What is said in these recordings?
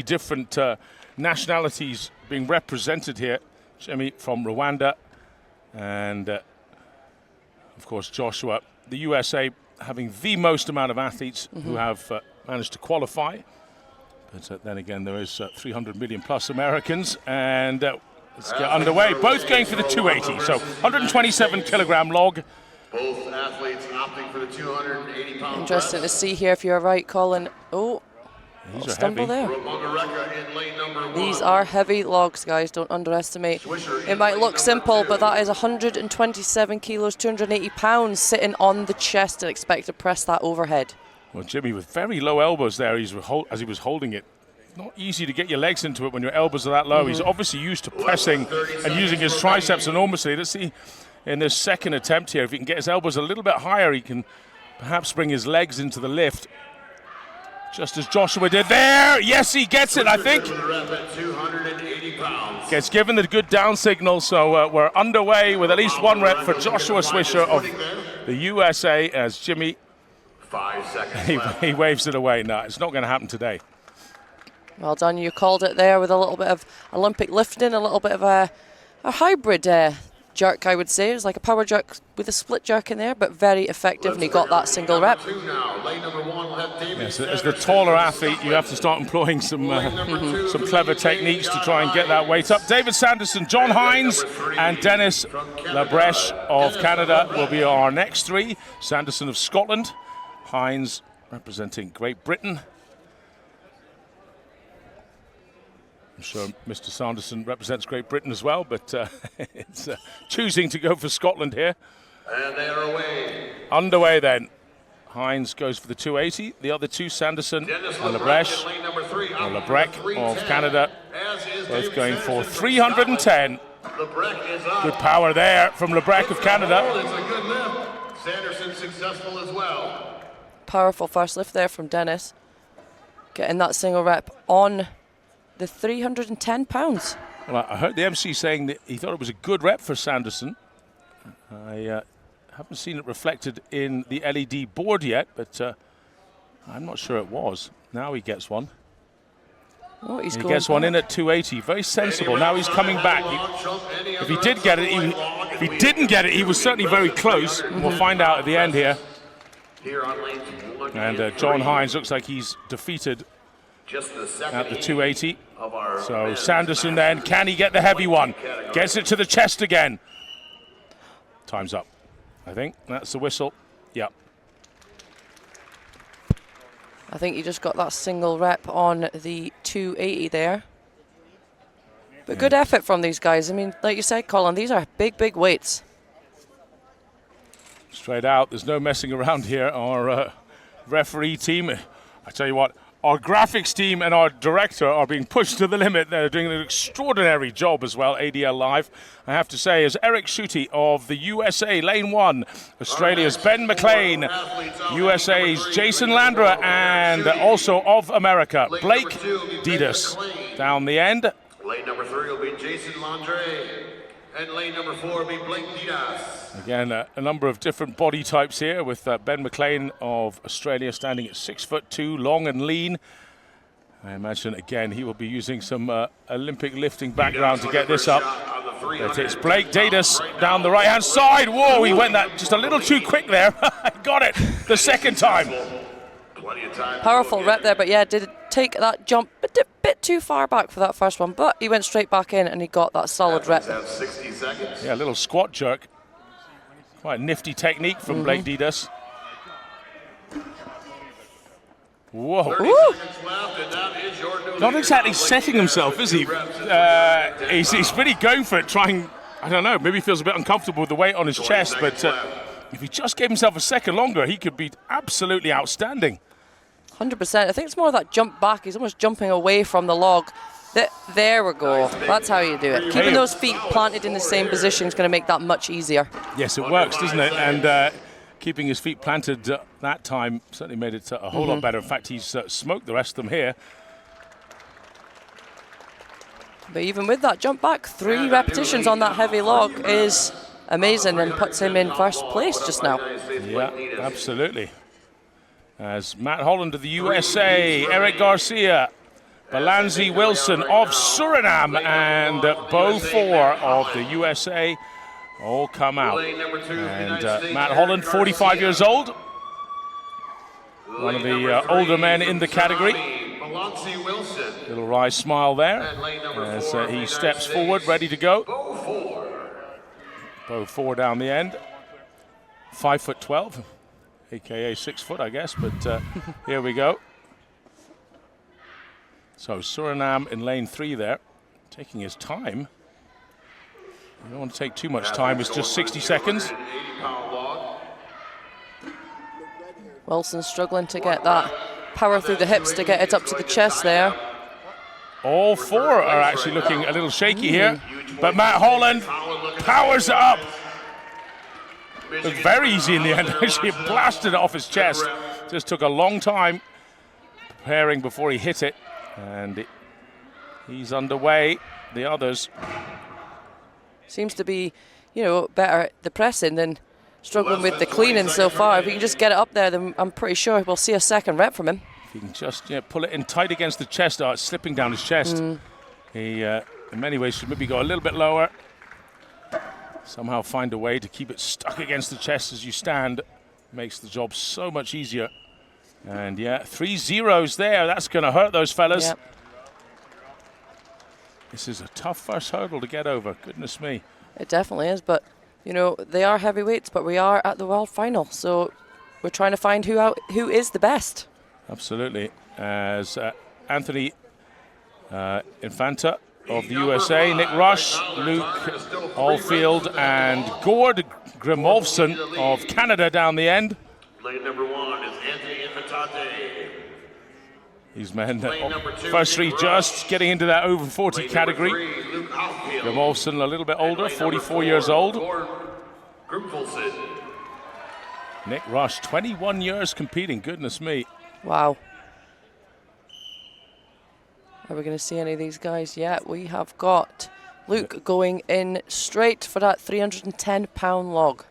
different nationalities being represented here. Jimmy from Rwanda, and of course Joshua. The USA having the most amount of athletes who have managed to qualify. But then again, there is 300 million plus Americans, and let's get underway. Both going for the 280, so 127 kilogram log. Both athletes opting for the 280 pound. Interesting to see here if you're right, Colin. Oh, These are stumble heavy. there. These are heavy logs, guys. Don't underestimate. It might look simple, but that is 127 kilos, 280 pounds sitting on the chest, and expect to press that overhead. Well, Jimmy with very low elbows there as he was holding it. Not easy to get your legs into it when your elbows are that low. He's obviously used to pressing and using his triceps enormously. Let's see in this second attempt here, if he can get his elbows a little bit higher, he can perhaps bring his legs into the lift. Just as Joshua did there. Yes, he gets it, I think. Gets given the good down signal, so we're underway with at least one rep for Joshua Swisher of the USA as Jimmy, 5 seconds he waves it away. No, it's not going to happen today. Well done, you called it there with a little bit of Olympic lifting, a little bit of a hybrid jerk, I would say. It was like a power jerk with a split jerk in there, but very effective, and he got that single rep. Yes, as the taller athlete, you have to start employing some clever techniques to try and get that weight up. David Sanderson, John Hines, and Dennis Labreche of Canada will be our next three. Sanderson of Scotland, Hines representing Great Britain. I'm sure Mr. Sanderson represents Great Britain as well, but it's choosing to go for Scotland here. And they are away. Underway then. Hines goes for the 280. The other two, Sanderson and Labreche, or Labreche of Canada, both going for 310. Good power there from Labreche of Canada. Sanderson successful as well. Powerful first lift there from Dennis. Getting that single rep on the 310 pounds. Well, I heard the MC saying that he thought it was a good rep for Sanderson. I haven't seen it reflected in the LED board yet, but I'm not sure it was. Now he gets one. Oh, he gets one in at 280. Very sensible. Now he's coming back. If he did get it, if he didn't get it, he was certainly very close. We'll find out at the end here. And John Hines looks like he's defeated at the 280. So Sanderson then, can he get the heavy one? Gets it to the chest again. Time's up, I think. That's the whistle. Yep. I think he just got that single rep on the 280 there. But good effort from these guys. I mean, like you said, Colin, these are big, big weights. Straight out. There's no messing around here. Our referee team, I tell you what, our graphics team and our director are being pushed to the limit. They're doing an extraordinary job as well, ADL Live. I have to say, as Eric Schutte of the USA, lane one, Australia's Ben McLean, USA's Jason Landra, and also of America, Blake Didas. Down the end. Lane number 3 will be Jason Landre, and lane number 4 will be Blake Didas. Again, a number of different body types here, with Ben McLean of Australia standing at 6'2", long and lean. I imagine, again, he will be using some Olympic lifting background to get this up. But it's Blake Didas down the right-hand side. Whoa, he went that just a little too quick there. Got it the second time. Powerful rep there, but yeah, did take that jump a bit too far back for that first one, but he went straight back in and he got that solid rep. Yeah, a little squat jerk. Quite a nifty technique from Blake Didas. Whoa. Not exactly setting himself, is he? He's really going for it, trying, I don't know, maybe he feels a bit uncomfortable with the weight on his chest, but if he just gave himself a second longer, he could be absolutely outstanding. 100%. I think it's more of that jump back. He's almost jumping away from the log. There we go. That's how you do it. Keeping those feet planted in the same position is going to make that much easier. Yes, it works, doesn't it? And keeping his feet planted that time certainly made it a whole lot better. In fact, he's smoked the rest of them here. But even with that jump back, 3 repetitions on that heavy log is amazing and puts him in first place just now. Yeah, absolutely. As Matt Holland of the USA, Eric Garcia Balanzi Wilson of Suriname and Bo 4 of the USA all come out. And Matt Holland, 45 years old, one of the older men in the category. Little wry smile there as he steps forward, ready to go. Bo 4 down the end. 5'12", aka 6 foot, I guess, but here we go. So Suriname in lane 3 there, taking his time. You don't want to take too much time, it's just 60 seconds. Wilson struggling to get that power through the hips to get it up to the chest there. All 4 are actually looking a little shaky here, but Matt Holland powers it up. Looked very easy in the end, actually blasted it off his chest. Just took a long time preparing before he hit it, and he's underway. The others seems to be, you know, better at the pressing than struggling with the cleaning so far. If he can just get it up there, then I'm pretty sure we'll see a second rep from him. If he can just pull it in tight against the chest, it's slipping down his chest. He, in many ways, should maybe go a little bit lower. Somehow find a way to keep it stuck against the chest as you stand. Makes the job so much easier. And yeah, 3 zeros there. That's going to hurt those fellas. Yep. This is a tough first hurdle to get over. Goodness me. It definitely is, but you know, they are heavyweights, but we are at the world final, so we're trying to find who is the best. Absolutely. As Anthony Infanta of the USA, Nick Rush, Luke Allfield, and Gord Grimolfsson of Canada down the end. Lane number 1 is Anthony Infantante. These men, first 3 just getting into that over 40 category. Grimolfsson a little bit older, 44 years old. Nick Rush, 21 years competing, goodness me. Wow. Are we going to see any of these guys yet? We have got Luke going in straight for that 310-pound log.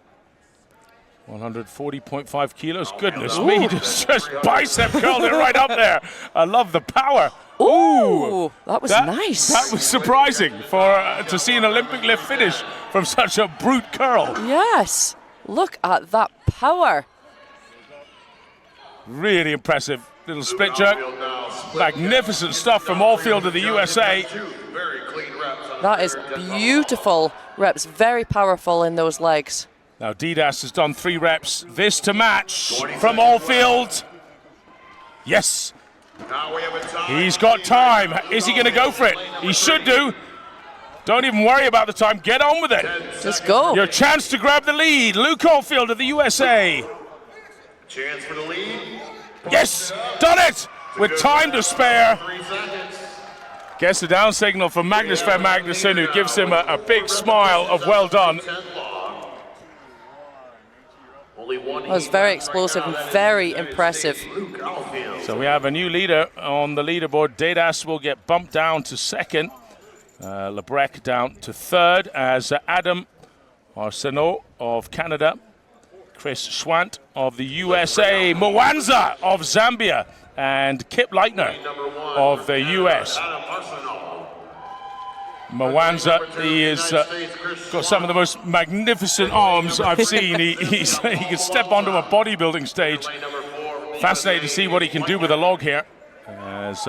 140.5 kilos. Goodness me, just bicep curled it right up there. I love the power. Ooh, that was nice. That was surprising to see an Olympic lift finish from such a brute curl. Yes, look at that power. Really impressive. Little split jerk. Magnificent stuff from Allfield of the USA. That is beautiful reps, very powerful in those legs. Now Didas has done 3 reps. This to match from Allfield. Yes. He's got time. Is he going to go for it? He should do. Don't even worry about the time. Get on with it. Just go. Your chance to grab the lead. Luke Allfield of the USA. Chance for the lead. Yes, done it with time to spare. Gets the down signal from Magnus Van Magnussen, who gives him a big smile of well done. That was very explosive and very impressive. So we have a new leader on the leaderboard. Didas will get bumped down to 2nd. Lebrec down to 3rd as Adam Arsenault of Canada, Chris Schwant of the USA, Mwanza of Zambia, and Kip Leitner of the US. Mwanza, he has got some of the most magnificent arms I've seen. He can step onto a bodybuilding stage. Fascinating to see what he can do with a log here. As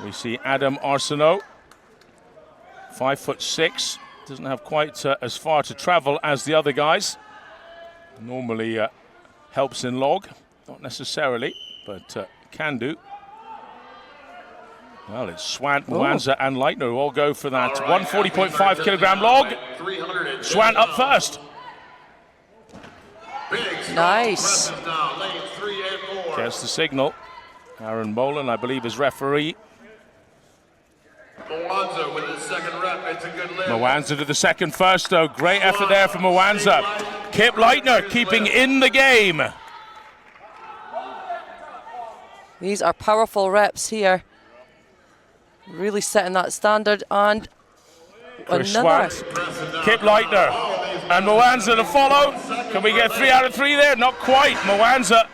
we see Adam Arsenault, 5'6", doesn't have quite as far to travel as the other guys. Normally helps in log, not necessarily, but can do. Well, it's Swant, Mwanza, and Leitner who all go for that 140.5 kilogram log. Swant up first. Nice. Gets the signal. Aaron Molan, I believe, is referee. Mwanza with the 2nd rep. It's a good lift. Mwanza to the 2nd first, though. Great effort there from Mwanza. Kip Leitner keeping in the game. These are powerful reps here. Really setting that standard, and Chris another. Swant, Kip Leitner, and Mwanza to follow. Can we get 3 out of 3 there? Not quite. Mwanza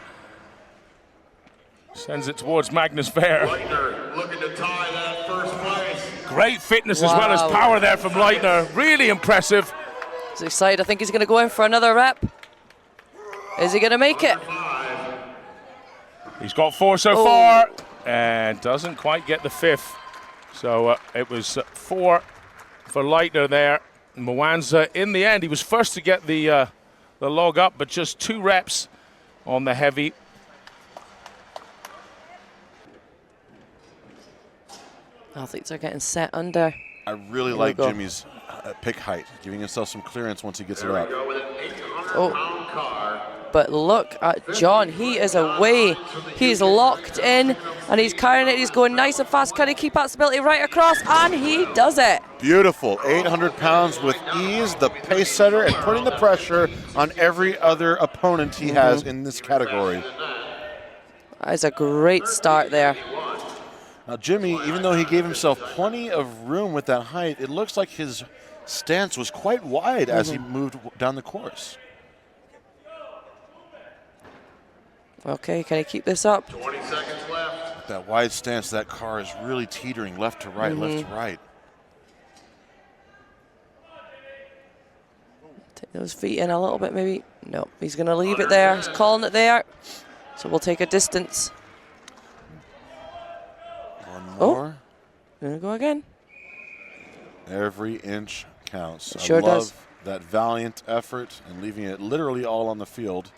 Sends it towards Magnus Bear. Leitner looking to tie that first place. Great fitness as well as power there from Leitner. Really impressive. He's excited. I think he's going to go in for another rep. Is he going to make it? He's got 4 so far and doesn't quite get the 5th. So it was 4 for Leitner there. Mwanza, in the end, he was first to get the log up, but just 2 reps on the heavy. Athletes are getting set under. I really like Jimmy's pick height, giving himself some clearance once he gets it up. But look at John. He is away. He's locked in, and he's carrying it. He's going nice and fast. Can he keep that stability right across? And he does it. Beautiful. 800 pounds with ease, the pace setter, and putting the pressure on every other opponent he has in this category. That is a great start there. Now, Jimmy, even though he gave himself plenty of room with that height, it looks like his stance was quite wide as he moved down the course. Okay, can he keep this up? 20 seconds left. With that wide stance, that car is really teetering left to right, left to right. Take those feet in a little bit, maybe. No, he's going to leave it there. He's calling it there. So we'll take a distance. One more. Gonna go again. Every inch counts. It sure I love does. that valiant effort and leaving it literally all on the field.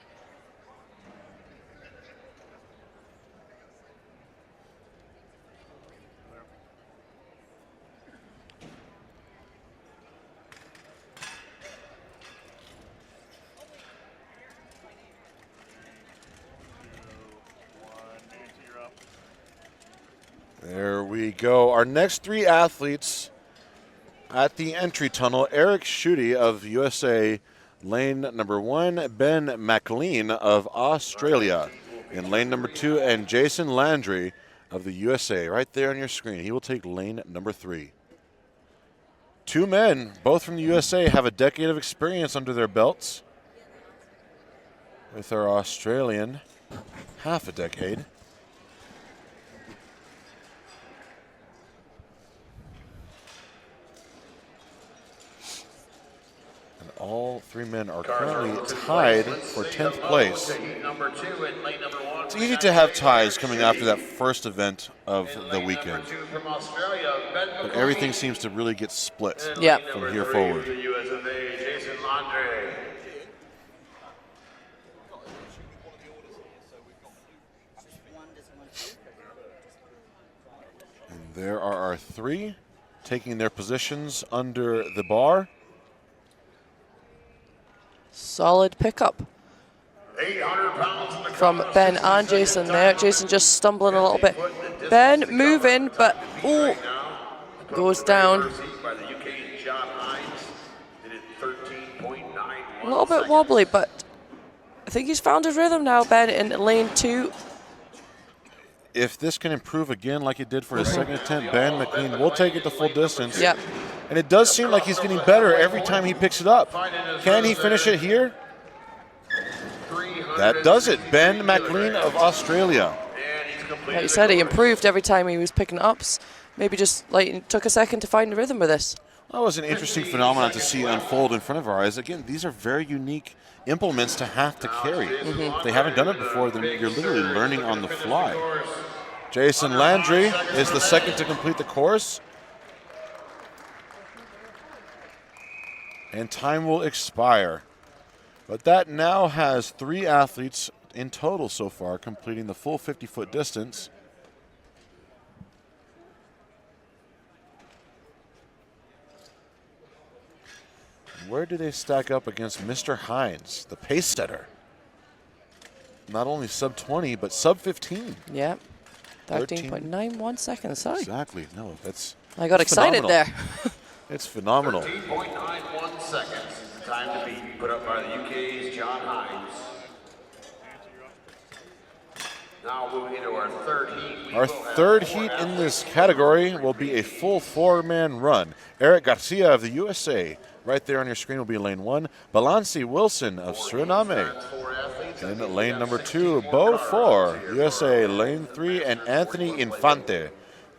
There we go. Our next 3 athletes at the entry tunnel: Eric Schutte of USA, lane number 1, Ben McLean of Australia in lane number 2, and Jason Landry of the USA right there on your screen. He will take lane number 3. 2 men, both from the USA, have a decade of experience under their belts, with our Australian half a decade. All 3 men are currently tied for 10th place. It's easy to have ties coming after that first event of the weekend, but everything seems to really get split from here forward. And there are our 3 taking their positions under the bar. Solid pickup from Ben and Jason there. Jason just stumbling a little bit. Ben moving, but goes down. A little bit wobbly, but I think he's found his rhythm now, Ben, in lane 2. If this can improve again like it did for his second attempt, Ben McLean will take it the full distance. Yep. And it does seem like he's getting better every time he picks it up. Can he finish it here? That does it. Ben McLean of Australia. Like you said, he improved every time he was picking ups. Maybe just like took a second to find the rhythm with this. That was an interesting phenomenon to see unfold in front of our eyes. Again, these are very unique implements to have to carry. If they haven't done it before, then you're literally learning on the fly. Jason Landry is the second to complete the course. And time will expire. But that now has 3 athletes in total so far completing the full 50-foot distance. Where do they stack up against Mr. Hines, the pace setter? Not only sub 20, but sub 15. Yeah, 13.91 seconds. Sorry. Exactly. No, that's. I got excited phenomenal. there. It's phenomenal. 13.91 seconds is the time to beat, put up by the UK's John Hines. Now moving into our third heat. Our third heat in this category will be a full 4-man run. Eric Garcia of the USA, Right there on your screen will be lane 1. Balanci Wilson of Suriname. In lane number 2, Bo 4, USA. Lane 3, and Anthony Infante,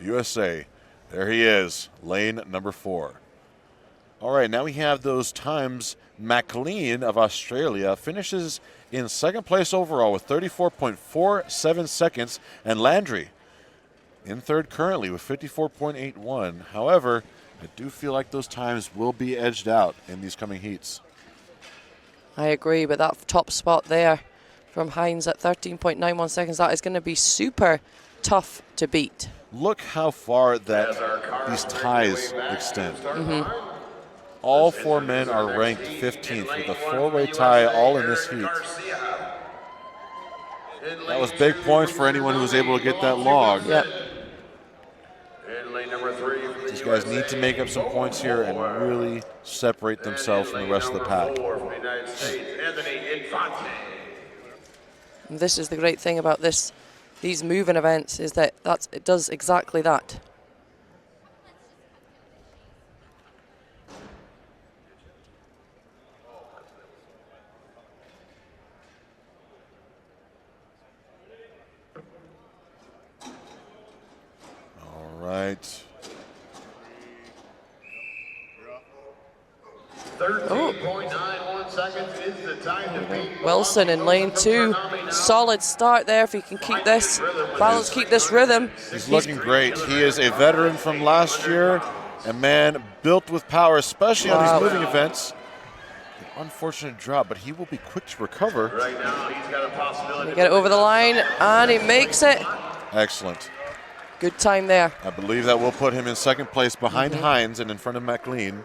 USA. There he is, lane number 4. All right, now we have those times. McLean of Australia finishes in second place overall with 34.47 seconds, and Landry in third currently with 54.81. However, I do feel like those times will be edged out in these coming heats. I agree, but that top spot there from Hines at 13.91 seconds, that is going to be super tough to beat. Look how far that these ties extend. All 4 men are ranked 15th with a 4-way tie all in this heat. That was big points for anyone who was able to get that log. Yep. These guys need to make up some points here and really separate themselves from the rest of the pack. And this is the great thing about these moving events, is that it does exactly that. All right. 13.91 seconds is the time to beat. Wilson in lane 2. Solid start there if he can keep this balance, keep this rhythm. He's looking great. He is a veteran from last year, a man built with power, especially on these moving events. An unfortunate drop, but he will be quick to recover. Right now, he's got a possibility. He get it over the line, and he makes it. Excellent. Good time there. I believe that will put him in second place behind Hines and in front of McLean.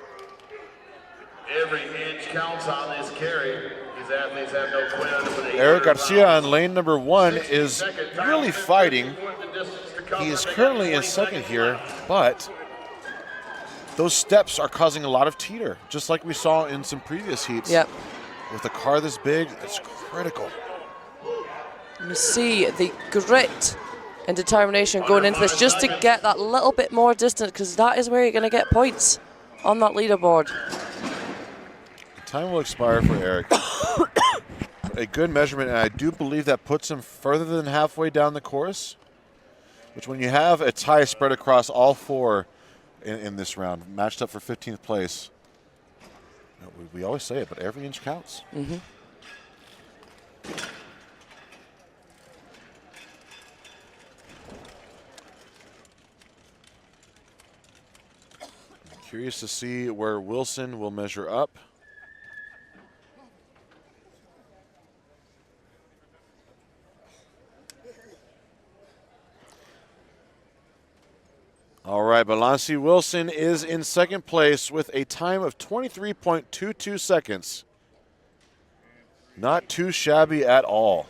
Every inch counts on this carry. These athletes have no quit. Eric Garcia on lane number 1 is really fighting. He is currently in second here, but those steps are causing a lot of teeter, just like we saw in some previous heats. Yep. With a car this big, it's critical. You see the grit and determination going into this just to get that little bit more distance, because that is where you're going to get points on that leaderboard. Time will expire for Eric. A good measurement, and I do believe that puts him further than halfway down the course, which when you have a tie spread across all 4 in this round, matched up for 15th place, we always say it, but every inch counts. Curious to see where Wilson will measure up. All right, Balanci Wilson is in second place with a time of 23.22 seconds. Not too shabby at all.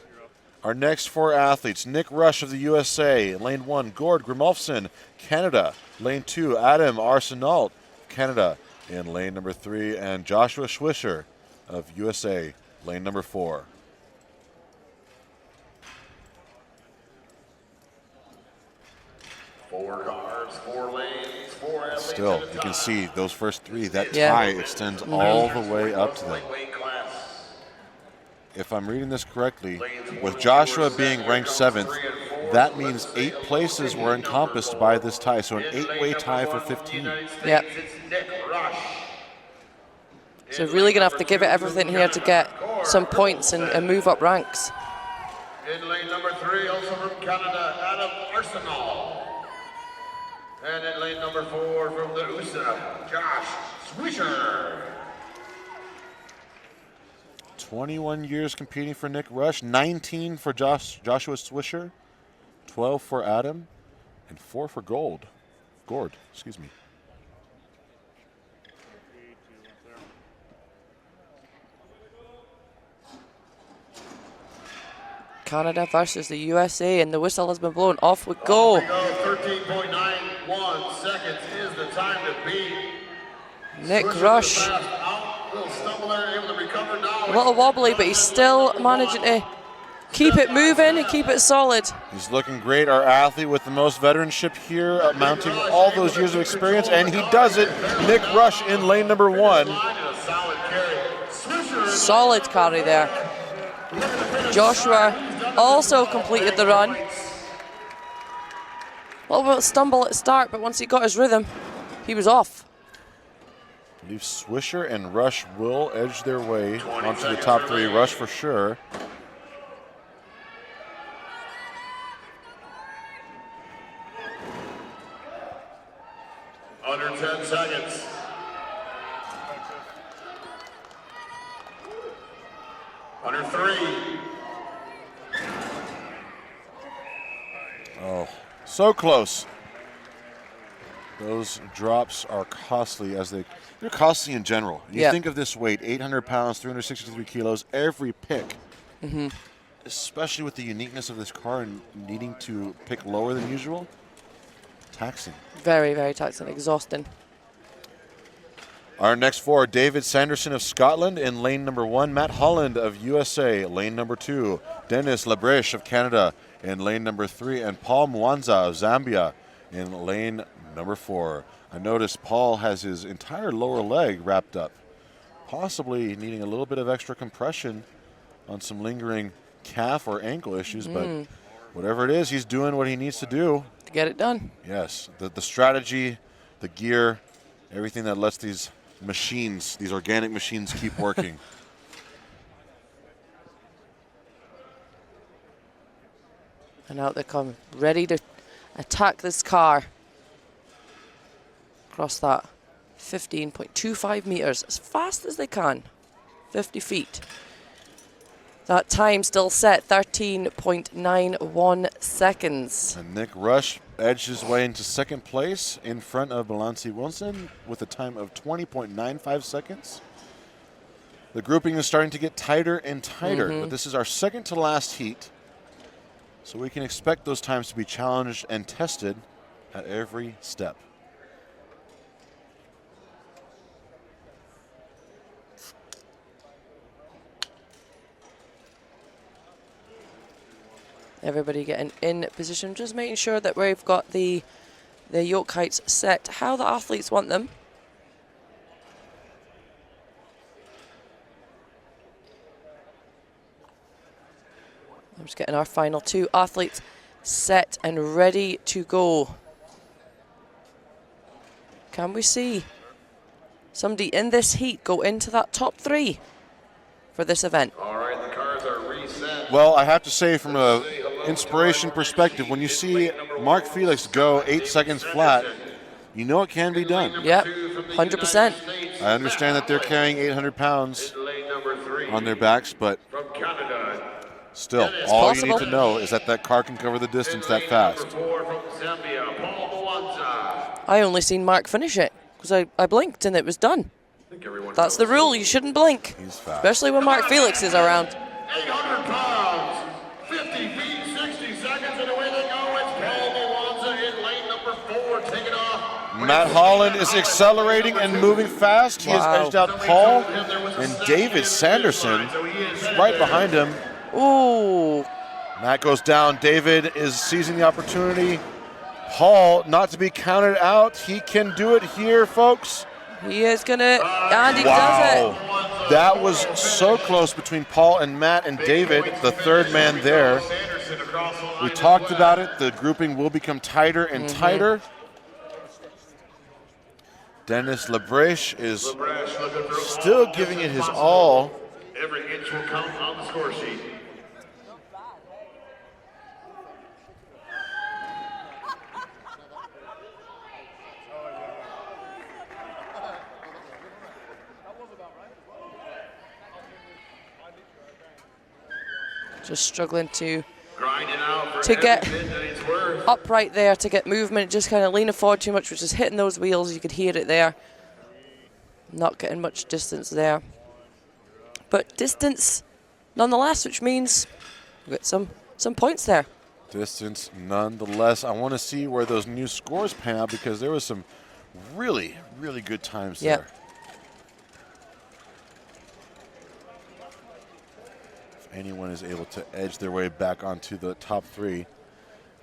Our next 4 athletes, Nick Rush of the USA, lane 1, Gord Grimolfsson, Canada, lane 2, Adam Arsenault, Canada, in lane number 3, and Joshua Swisher of USA, lane number 4. Four cars, 4 lanes, 4 athletes. Still, you can see those first 3, that tie extends all the way up to them. If I'm reading this correctly, with Joshua being ranked 7th, that means 8 places were encompassed by this tie, so an 8-way tie for 15. Yep. So really going to have to give it everything here to get some points and move up ranks. In lane number 3, also from Canada, Adam Arsenault. And in lane number 4 from the USA, Josh Swisher. 21 years competing for Nick Rush, 19 for Joshua Swisher, 12 for Adam, and 4 for Gord, excuse me. Canada versus the USA, and the whistle has been blown. Off we go. 13.91 seconds is the time to beat. Nick Rush. A little wobbly, but he's still managing to keep it moving and keep it solid. He's looking great, our athlete with the most veteranship here, mounting all those years of experience, and he does it. Nick Rush in lane number 1. Solid carry there. Joshua also completed the run. A little bit of stumble at start, but once he got his rhythm, he was off. I believe Swisher and Rush will edge their way onto the top 3. Rush for sure. Under 10 seconds. Under 3. Oh, so close. Those drops are costly they're costly in general. You think of this weight, 800 pounds, 363 kilos, every pick, especially with the uniqueness of this car and needing to pick lower than usual, taxing. Very, very taxing, exhausting. Our next 4, David Sanderson of Scotland in lane number 1, Matt Holland of USA, lane number 2, Dennis Labreche of Canada in lane number 3, and Paul Mwanza of Zambia in lane number 4. I noticed Paul has his entire lower leg wrapped up, possibly needing a little bit of extra compression on some lingering calf or ankle issues, but whatever it is, he's doing what he needs to do. To get it done. Yes, the strategy, the gear, everything that lets these machines, these organic machines, keep working. And out they come, ready to attack this car. Across that 15.25 meters, as fast as they can, 50 feet. That time still set, 13.91 seconds. And Nick Rush edged his way into second place in front of Balanci Wilson with a time of 20.95 seconds. The grouping is starting to get tighter and tighter, but this is our second to last heat. So we can expect those times to be challenged and tested at every step. Everybody getting in position, just making sure that we've got the yoke heights set how the athletes want them. I'm just getting our final 2 athletes set and ready to go. Can we see somebody in this heat go into that top 3 for this event? All right, the cars are reset. Well, I have to say from an inspiration perspective, when you see Mark Felix go 8 seconds flat, you know it can be done. Yep, 100%. I understand that they're carrying 800 pounds on their backs, but From Canada. still, all you possible. need to know is that that car can cover the distance that fast. Number 4 from Zambia, Paul Mwanza. I only seen Mark finish it because I blinked and it was done. That's the rule, you shouldn't blink. He's fast. Especially when Mark Felix is around. 800 pounds, 50 feet, 60 seconds, and away they go. It's Paul Mwanza in lane number 4, taking off. Matt Holland is accelerating and moving fast. He has Wow. edged out Paul and David Sanderson right behind him. Ooh, Matt goes down. David is seizing the opportunity. Paul, not to be counted out. He can do it here, folks. he is gonna, and he does Wow. That was so close between Paul and Matt and David, the third man there. We talked about it. The grouping will become tighter and tighter. Dennis Labreche is still giving it his all. Every inch will count on the score sheet. Just struggling to Grinding out for To get- every bit that it's worth. upright there to get movement, just kind of leaning forward too much, which is hitting those wheels. You could hear it there. Not getting much distance there. But distance nonetheless, which means we get some points there. Distance nonetheless. I want to see where those new scores pan out because there was some really, really good times Yep. there. If anyone is able to edge their way back onto the top 3.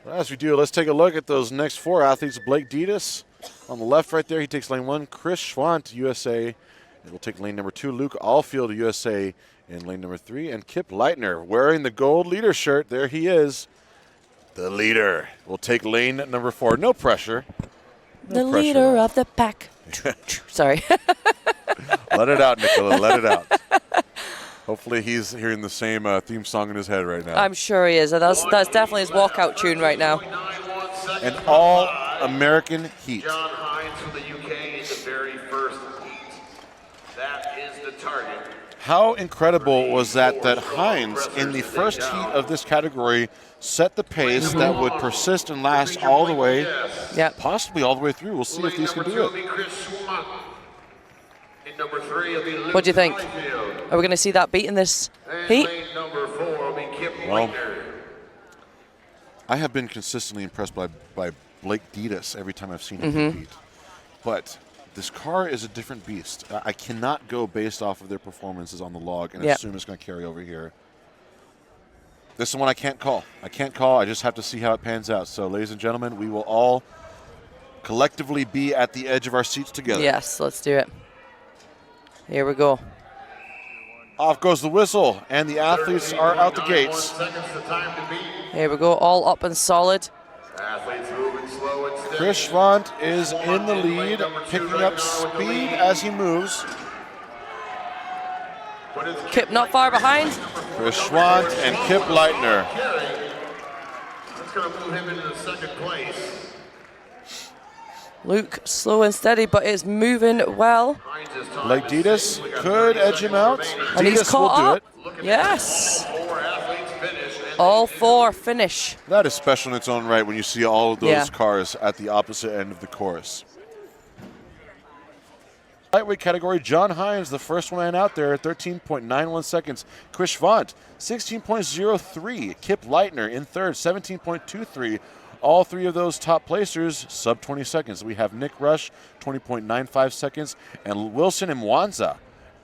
Well, as we do, let's take a look at those next 4 athletes. Blake Dietis on the left right there. He takes lane 1. Chris Schwant, USA, It will take lane number 2. Luke Allfield, USA, in lane number 3. And Kip Leitner, wearing the gold leader shirt. There he is. The leader will take lane number 4. No pressure. The leader of the pack. Sorry. Let it out, Nicola. Let it out. Hopefully he's hearing the same theme song in his head right now. I'm sure he is. That's definitely his walkout tune right now. An all-American heat. John Hines from the UK in the very first heat. That is the target. How incredible was that Hines, in the first heat of this category, set the pace that would persist and last all the way, possibly all the way through. We'll see if these can do it. What do you think? Are we going to see that beat in this heat? Well, I have been consistently impressed by Blake Ditas every time I've seen him compete. But this car is a different beast. I cannot go based off of their performances on the log and assume it's going to carry over here. This is one I can't call. I just have to see how it pans out. So, ladies and gentlemen, we will all collectively be at the edge of our seats together. Yes, let's do it. Here we go. Off goes the whistle, and the athletes are out the gates. Here we go, all up and solid. Chris Schwant is in the lead, picking up speed as he moves. Kip not far behind. Chris Schwant and Kip Leitner. That's going to move him into the second place. Luke slow and steady, but it's moving well. Blake Ditas could edge him out. And he's Ditas caught will do up. Yes. All 4 finish. That is special in its own right when you see all of those cars at the opposite end of the course. Lightweight category, John Hines, the first man out there, 13.91 seconds. Chris Schwant, 16.03. Kip Leitner in third, 17.23. All 3 of those top placers, sub 20 seconds. We have Nick Rush, 20.95 seconds, and Wilson Mwanza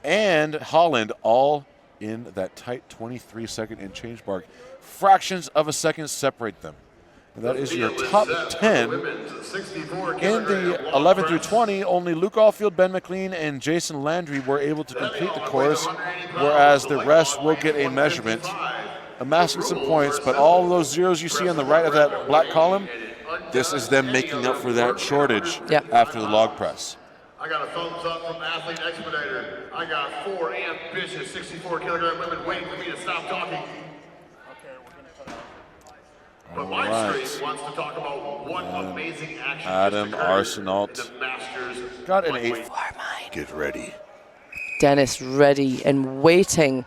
and Holland all in that tight 23-second and change mark. Fractions of a second separate them. And that is your top 10. In the 11 through 20, only Luke Allfield, Ben McLean, and Jason Landry were able to complete the course, whereas the rest will get a measurement, amassing some points. But all of those zeros you see on the right of that black column, this is them making up for that shortage after the log press. I got a thumbs up from Athlete Expediter. I got 4 ambitious 64-kilogram women waiting for me to stop talking. But my street wants to talk about one amazing action. Adam Arsenault got an 8. Get ready. Dennis ready and waiting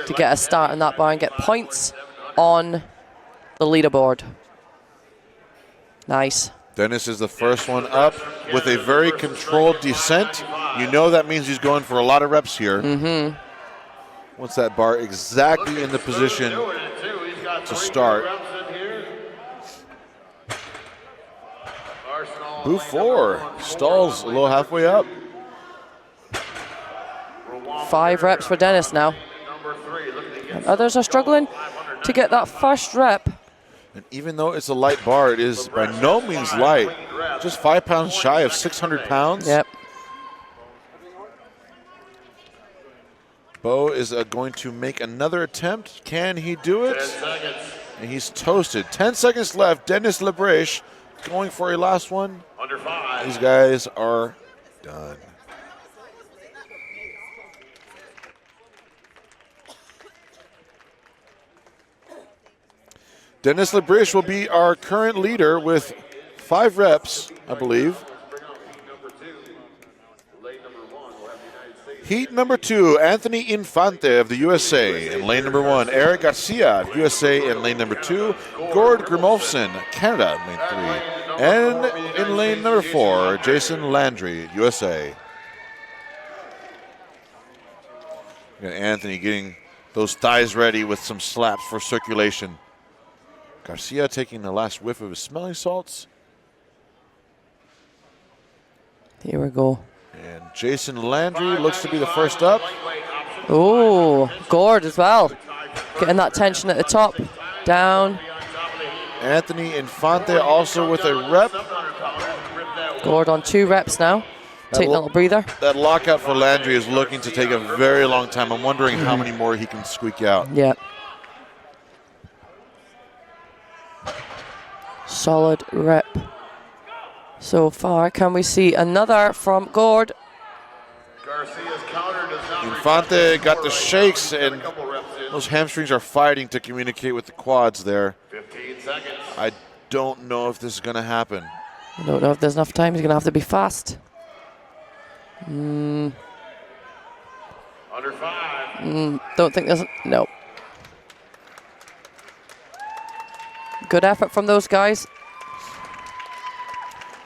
to get a start in that bar and get points on the leaderboard. Nice. Dennis is the first one up with a very controlled descent. You know that means he's going for a lot of reps here. Wants that bar exactly in the position to start. Booth 4 stalls a little halfway up. 5 reps for Dennis now. And others are struggling to get that first rep. And even though it's a light bar, it is by no means light. Just 5 pounds shy of 600 pounds. Yep. Bo is going to make another attempt. Can he do it? 10 seconds. And he's toasted. 10 seconds left. Dennis Lebrèche going for a last one. Under 5. These guys are done. Dennis Lebrèche will be our current leader with 5 reps, I believe. Heat number 2, Anthony Infante of the USA in lane number 1. Eric Garcia of USA in lane number 2. Gord Grimolfsson, Canada in lane 3. And in lane number 4, Jason Landry, USA. And Anthony getting those thighs ready with some slaps for circulation. Garcia taking the last whiff of his smelling salts. Here we go. And Jason Landry looks to be the first up. Oh, Gord as well. Getting that tension at the top. Down. Anthony Infante also with a rep. Gord on 2 reps now. Taking a little breather. That lockout for Landry is looking to take a very long time. I'm wondering how many more he can squeak out. Yeah. Solid rep so far. Can we see another from Gord? Garcia's counter does not Infante got the shakes, and those hamstrings are fighting to communicate with the quads there. 15 seconds. I don't know if this is going to happen. I don't know if there's enough time. He's going to have to be fast. Under 5. Don't think there's... No. Good effort from those guys.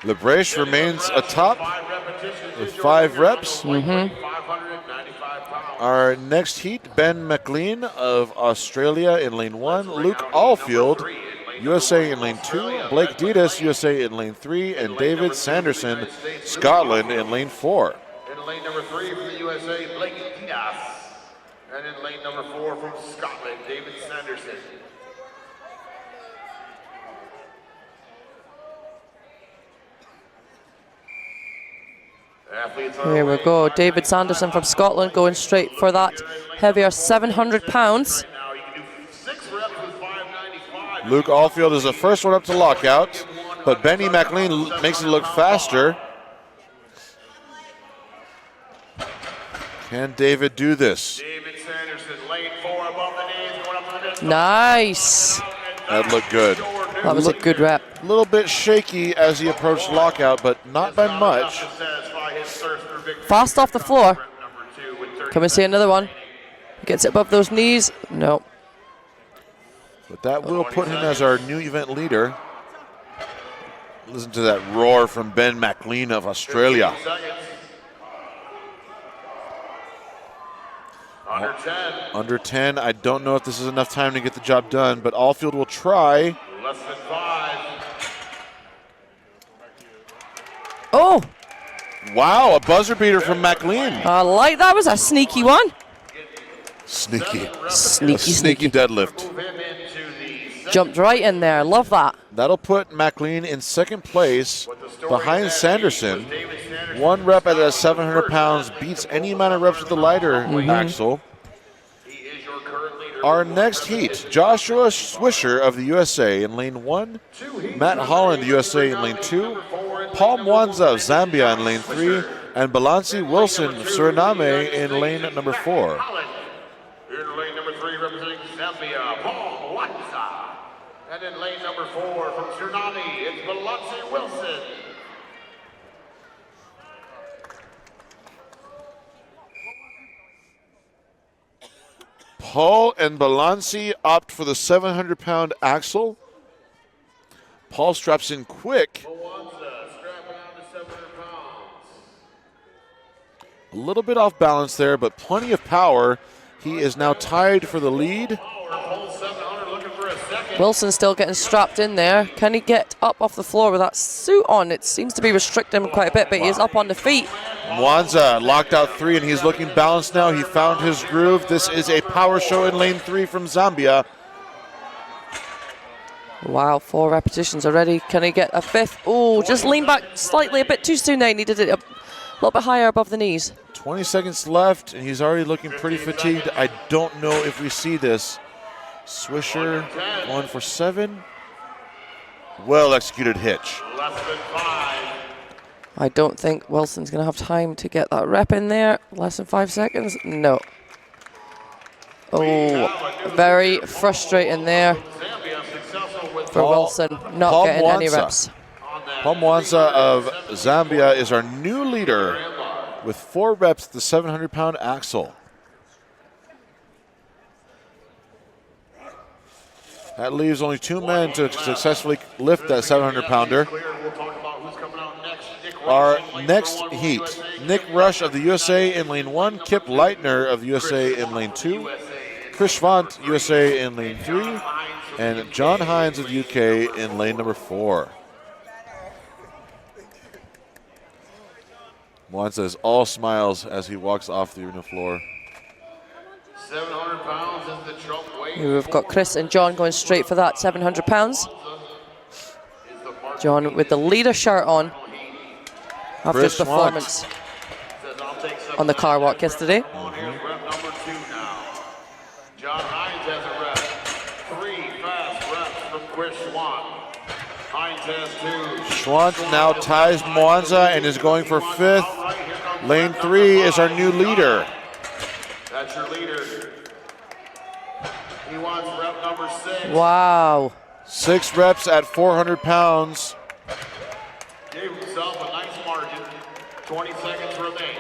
Lebreche remains atop 5 repetitions with 5 reps. 595 pounds. Our next heat, Ben McLean of Australia in lane 1, Luke Allfield, USA in lane 2, Blake Ditas, USA in lane 3, and David Sanderson, Scotland in lane 4. In lane number 3 from the USA, Blake Dias. And in lane number 4 from Scotland, David Sanderson. Athletes are Here we away. go. David Sanderson from Scotland going straight for that heavier 700 pounds. Right now, you can do 6 reps with 595. Luke Allfield is the first one up to lockout, but Benny McLean makes it look faster. Can David do this? David Sanderson, lane 4 above the knees, going up to the mid. Nice. That looked good. That was a good rep. A little bit shaky as he approached lockout, but not by much. Fast off the floor. Can we see another one? Gets it above those knees. No. But that will put him as our new event leader. Listen to that roar from Ben McLean of Australia. Under 10. Under 10, I don't know if this is enough time to get the job done, but Allfield will try. Less than 5. Oh, Wow, a buzzer beater from McLean. I like that. Was a sneaky one. Sneaky. Sneaky. Deadlift. Move him into the Jumped right in there. Love that. That'll put McLean in second place What the story behind is that Sanderson. David Sanderson 1 rep at a 700 pounds beats any amount of reps with the lighter axle. He is your current leader. Our next heat, Joshua Swisher of the USA in lane 1, Matt Holland, USA in lane 2, Paul Mwanza of Zambia in lane 3, and Balansi Wilson of Suriname in lane number 4. In lane number 3, representing Zambia, Paul Watsa. And in lane number 4, from Suriname, it's Balansi Wilson. Paul and Balansi opt for the 700-pound axle. Paul straps in quick. Watsa strapping on to 700 pounds. A little bit off balance there, but plenty of power. He is now tied for the lead. Paul 700 looking for a second. Wilson still getting strapped in there. Can he get up off the floor with that suit on? It seems to be restricting him quite a bit, but he is up on the feet. Mwanza locked out 3, and he's looking balanced now. He found his groove. This is a power show in lane 3 from Zambia. Wow, 4 repetitions already. Can he get a 5th? Oh, just lean back slightly, a bit too soon there. He needed it a little bit higher above the knees. 20 seconds left, and he's already looking pretty fatigued. I don't know if we see this. Swisher going for 7. Well executed hitch. Less than 5. I don't think Wilson's going to have time to get that rep in there. Less than 5 seconds? No. Oh, very frustrating there Zambia successful with for Wilson, not Paul getting any Mwanza. reps. Paul Mwanza of Zambia is our new leader with 4 reps at the 700-pound axle. That leaves only 2 men to successfully lift that 700-pounder. clear. We'll talk about who's coming out next. Nick Our Rush, next lane 1, heat, USA. Nick Rush of the USA in lane 1, Kip Leitner of USA in lane 2, Chris Vaught, USA in lane 3, and John Hines of the UK in lane number 4. Mwanza is all smiles as he walks off the arena floor. 700 pounds is the trump weight. Here we've got Chris and John going straight for that 700 pounds. John with the leader shirt on. after his Chris Schwant. performance on the car walk yesterday. Here's rep number 2 now. John Hines has a rep. 3 fast reps from Chris Schwant. Hines has 2. Schwant now ties Mwanza and is going for 5th. Lane 3 is our new leader. That's your leader. He wants rep number 6. Wow. 6 reps at 400 pounds. Gave himself a nice margin. 20 seconds remain.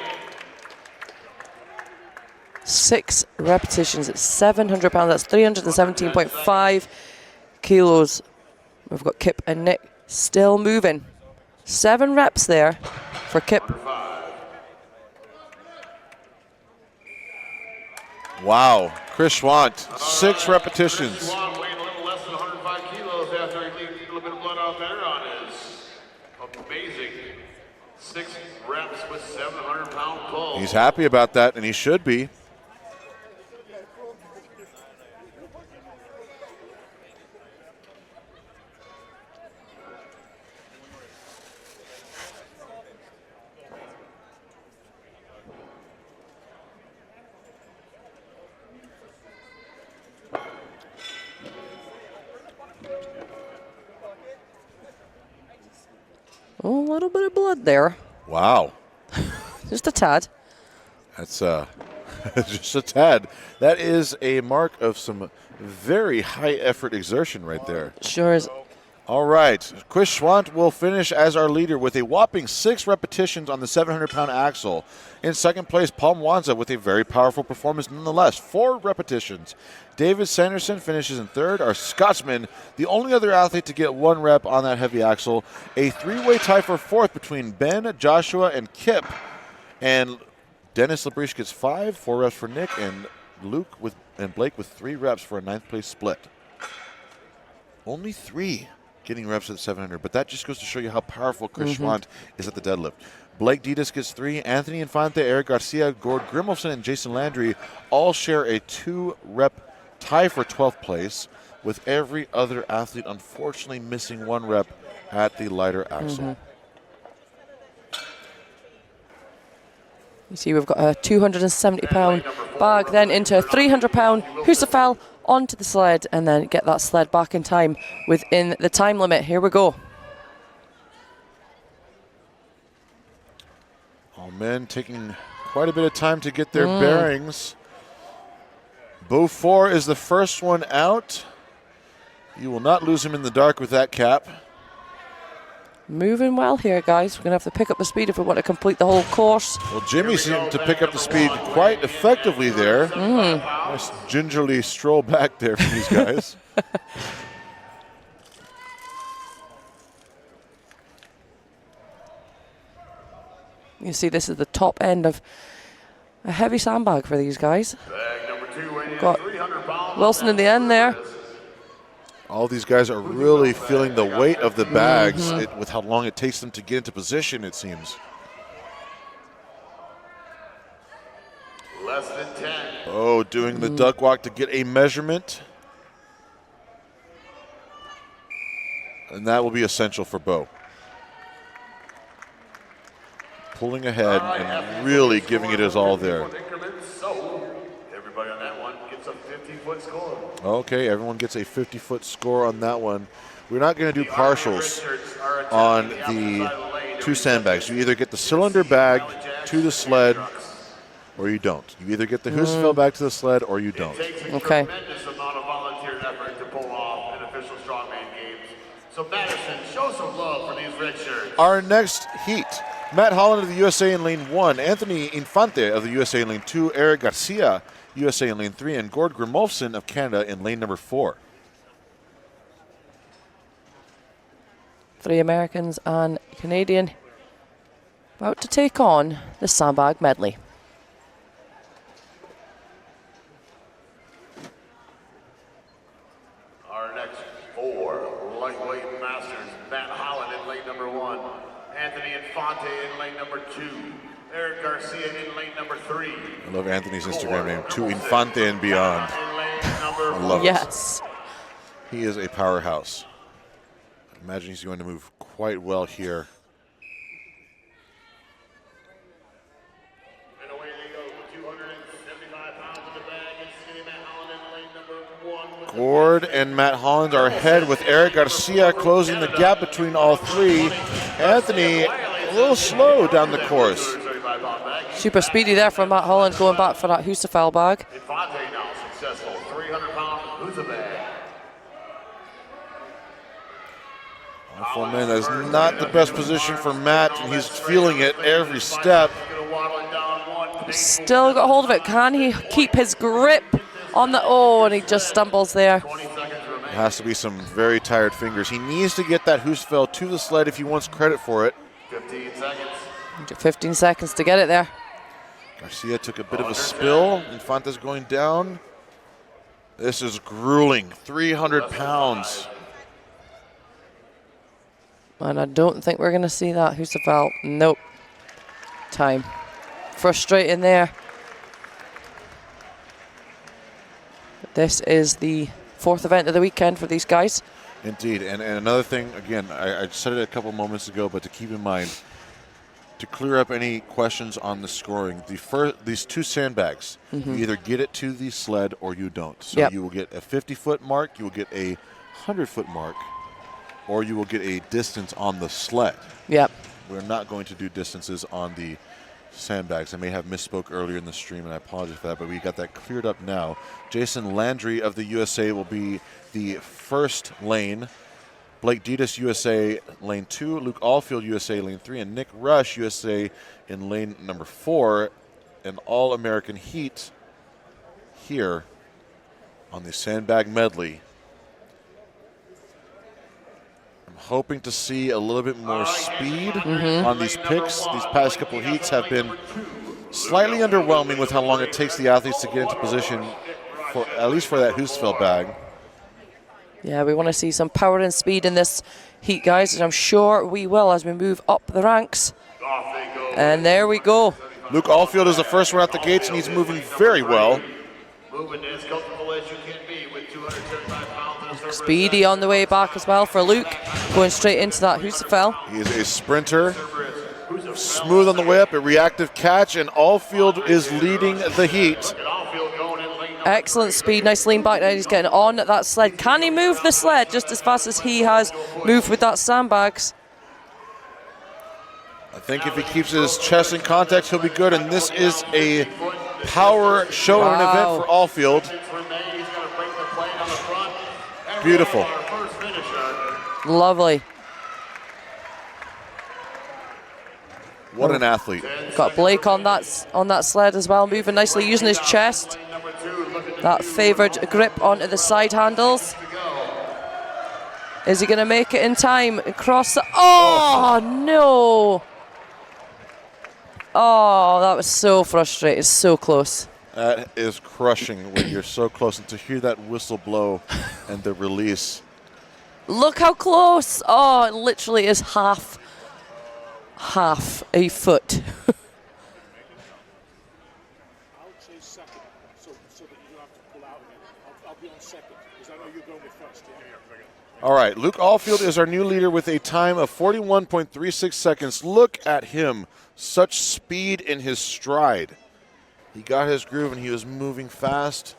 6 repetitions at 700 pounds. That's 317.5 kilos. We've got Kip and Nick still moving. 7 reps there for Kip. Wow. Chris Schwant, 6 repetitions. Schwant weighing a little less than 105 kilos after he leaked a little bit of blood off there on his amazing 6 reps with 700-pound pull. He's happy about that, and he should be. Oh, a little bit of blood there. Wow. Just a tad. That's just a tad. That is a mark of some very high effort exertion right there. Sure is. All right. Chris Schwant will finish as our leader with a whopping 6 repetitions on the 700-pound axle. In second place, Paul Mwanza with a very powerful performance nonetheless. 4 repetitions. David Sanderson finishes in third. Our Scotsman, the only other athlete to get 1 rep on that heavy axle. A 3-way tie for fourth between Ben, Joshua, and Kip. And Dennis Labriche gets 5, 4 reps for Nick, and Blake with 3 reps for a 9th place split. Only 3 getting reps at 700, but that just goes to show you how powerful Chris Schwant is at the deadlift. Blake Ditas gets 3. Anthony Infante, Eric Garcia, Gord Grimmelson, and Jason Landry all share a 2-rep tie for 12th place, with every other athlete unfortunately missing 1 rep at the lighter axle. You see we've got a 270-pound bag, then into a 300-pound Husafel onto the sled, and then get that sled back in time within the time limit. Here we go. All men taking quite a bit of time to get their bearings. Bow 4 is the first one out. You will not lose him in the dark with that cap. Moving well here, guys. We're going to have to pick up the speed if we want to complete the whole course. Well, Jimmy seemed to pick up the speed quite effectively there. Nice gingerly stroll back there from these guys. You see this is the top end of a heavy sandbag for these guys. Bag number 2 weighing Got 300 pounds. Wilson in the end there. All these guys are really feeling the weight of the bags with how long it takes them to get into position, it seems. Less than 10. Oh, doing the duck walk to get a measurement. And that will be essential for Bo. Pulling ahead and really giving it his all there. So everybody on that one gets a 50-foot score. Okay, everyone gets a 50-foot score on that one. We're not going to do partials on the 2 sandbags. You either get the cylinder bag to the sled or you don't. You either get the Husafel bag to the sled or you don't. It takes a Okay. tremendous amount of volunteer effort to pull off an official Strongman Games. So Madison, show some love for these red shirts. Our next heat, Matt Holland of the USA in lane 1, Anthony Infante of the USA in lane 2, Eric Garcia, USA in lane 3, and Gord Grimolfsson of Canada in lane number 4. 3 Americans and Canadian about to take on the sandbag medley. Our next 4 lightweight masters, Matt Holland in lane number 1, Anthony Infante in lane number 2, Eric Garcia in lane number 3. I love Anthony's Instagram name, To Infante and Beyond. In lane number I love it. Yes. He is a powerhouse. I imagine he's going to move quite well here. Ward and Matt Holland are ahead with Eric Garcia closing the gap between all three. Anthony a little slow down the course. Super speedy there from Matt Holland going back for that Husafel bag. Infante now successful, 300-pound Husa bag. Full man, that is not the best position for Matt, and he's feeling it every step. Still got hold of it. Can he keep his grip on the... Oh, and he just stumbles there. It has to be some very tired fingers. He needs to get that Husafel to the sled if he wants credit for it. 15 seconds. 15 seconds to get it there. Garcia took a bit of a spill. Infante's going down. This is grueling. 300 pounds. And I don't think we're going to see that Husafel. Nope. Time. Frustrating there. But this is the 4th event of the weekend for these guys. Indeed. And another thing, again, I said it a couple moments ago, but to keep in mind, to clear up any questions on the scoring, these two sandbags, you either get it to the sled or you don't. So you will get a 50-foot mark, you will get a 100-foot mark, or you will get a distance on the sled. Yep. We're not going to do distances on the sandbags. I may have misspoke earlier in the stream, and I apologize for that, but we got that cleared up now. Jason Landry of the USA will be the first lane. Blake Ditas, USA, lane 2. Luke Allfield, USA, lane 3. And Nick Rush, USA, in lane number 4. An All-American heat here on the sandbag medley. I'm hoping to see a little bit more speed on these picks. These past couple heats have been slightly underwhelming with how long it takes the athletes to get into position, for at least for that Husafel bag. Yeah, we want to see some power and speed in this heat, guys, and I'm sure we will as we move up the ranks. And there we go. Luke Allfield is the first one out the gates, and he's moving very well. Moving as comfortable as you can be with 275 pounds. Speedy on the way back as well for Luke, going straight into that Husafel. He is a sprinter, smooth on the way up, a reactive catch, and Allfield is leading the heat. Excellent speed, nice lean back now, he's getting on that sled. Can he move the sled just as fast as he has moved with that sandbags? I think if he keeps his chest in contact, he'll be good, and this is a power show and an event for Allfield. Beautiful. Lovely. What an athlete. Got Blake on that sled as well, moving nicely, using his chest. That favoured grip onto the side handles. Is he going to make it in time? Across the... Oh, no! Oh, that was so frustrating, so close. That is crushing when you're so close, and to hear that whistle blow and the release. Look how close! Oh, it literally is half a foot. All right, Luke Allfield is our new leader with a time of 41.36 seconds. Look at him, such speed in his stride. He got his groove and he was moving fast.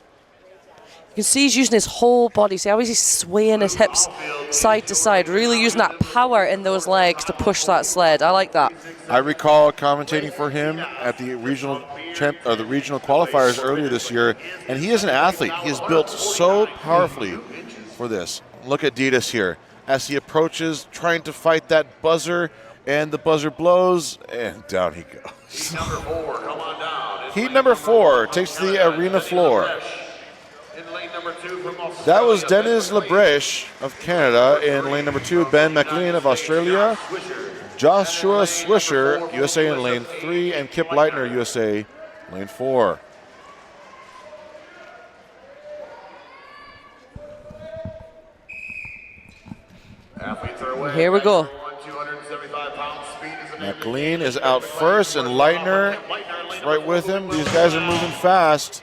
You can see he's using his whole body. See how he's swaying his hips side to side, really using that power in those legs to push that sled. I like that. I recall commentating for him at the regional qualifiers earlier this year, and he is an athlete. He is built so powerfully for this. Look at Ditas here as he approaches, trying to fight that buzzer, and the buzzer blows, and down he goes. Heat number 4 takes the arena floor. That was Dennis Lebrèche of Canada. In lane number 2, Ben McLean of Australia. Joshua Swisher, USA in lane 3, and Kip Leitner, USA, lane 4. Here we go. McLean is out first, and Leitner is right with him. These guys are moving fast.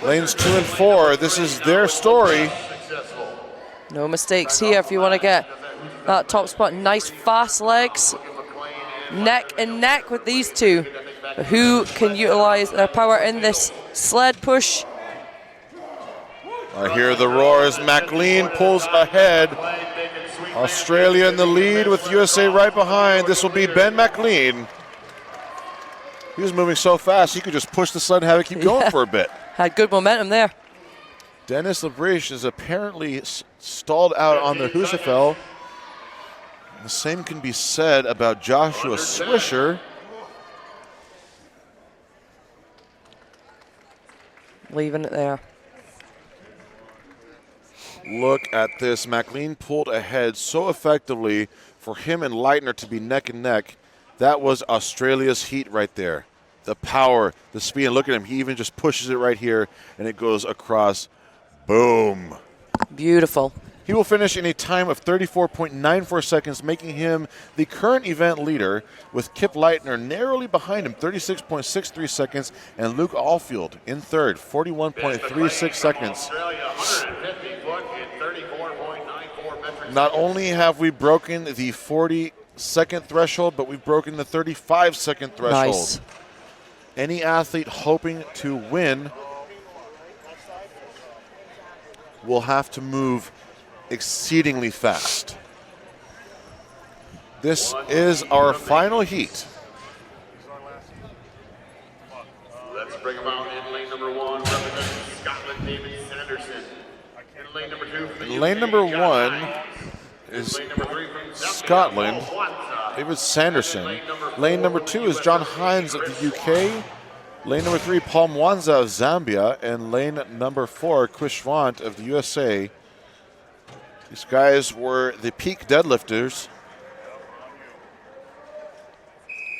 Lanes 2 and 4, this is their story. No mistakes here if you want to get that top spot. Nice fast legs. Neck and neck with these two. But who can utilize their power in this sled push? I hear the roars. McLean pulls ahead. Australia in the lead with USA right behind. This will be Ben McLean. He was moving so fast, he could just push the sled and have it keep going for a bit. Had good momentum there. Dennis Labriche is apparently stalled out on the Husafell. The same can be said about Joshua Swisher. Leaving it there. Look at this. McLean pulled ahead so effectively for him and Leitner to be neck and neck. That was Australia's heat right there. The power, the speed, and look at him. He even just pushes it right here, and it goes across. Boom. Beautiful. He will finish in a time of 34.94 seconds, making him the current event leader, with Kip Leitner narrowly behind him, 36.63 seconds, and Luke Alfield in third, 41.36 seconds. Not only have we broken the 40-second threshold, but we've broken the 35-second threshold. Nice. Any athlete hoping to win will have to move exceedingly fast. This is our final heat. Let's bring him out in lane number 1, representing Scotland, David Sanderson. In lane number 2 from the Lane number UK, John 1 Hines. is Lane number 3 from Scotland, Zambia, David Sanderson. Lane number 2 is John Hines of the UK. Lane number 3, Paul Mwanza of Zambia. And lane number 4, Chris Schwant of the USA. These guys were the peak deadlifters.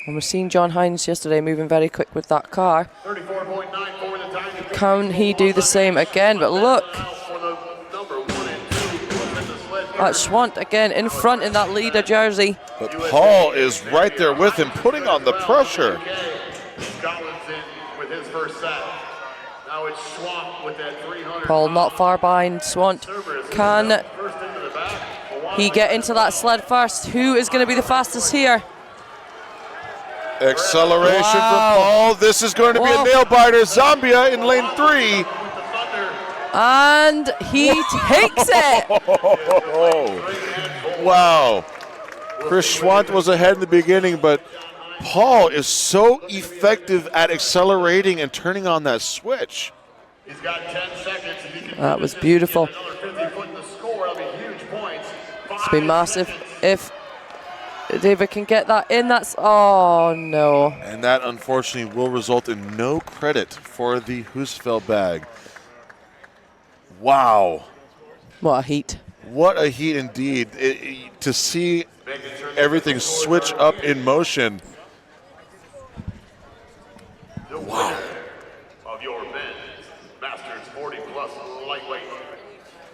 And we've seen John Hines yesterday moving very quick with that car. 34.94 the time. Can he do the same again? But look, that's Schwant again in front in that leader jersey. But Paul is right there with him, putting on the pressure. Scotland's in with his first set. Now it's Schwant with that 300. Paul not far behind Schwant. Can he get into that sled first? Who is going to be the fastest here? Acceleration from Wow. Paul. This is going to be a Whoa. nail biter. Zambia in lane 3. And he takes it. Wow. Chris Schwant was ahead in the beginning, but Paul is so effective at accelerating and turning on that switch. He's got 10 seconds. If he can That was beautiful. another 50 foot in the score, that'll be huge points. It's been massive. If David can get that in, that's, oh no. And that unfortunately will result in no credit for the Husafell bag. Wow. What a heat. What a heat indeed. To see everything switch up in motion. Wow. Of your men's Masters 40 plus lightweight.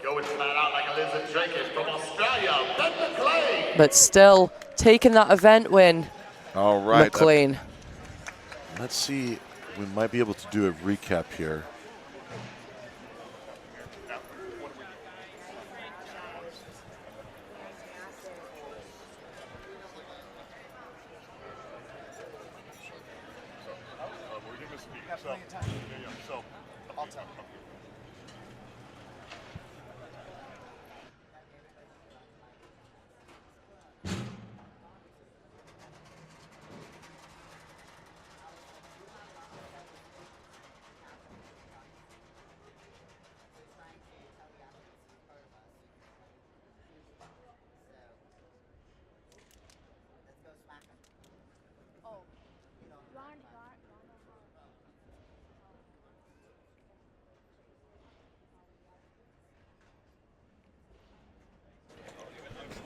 Going flat out like a lizard shaking from Australia, Ben McLean. But still taking that event win, All right. McLean. Let's see. We might be able to do a recap here.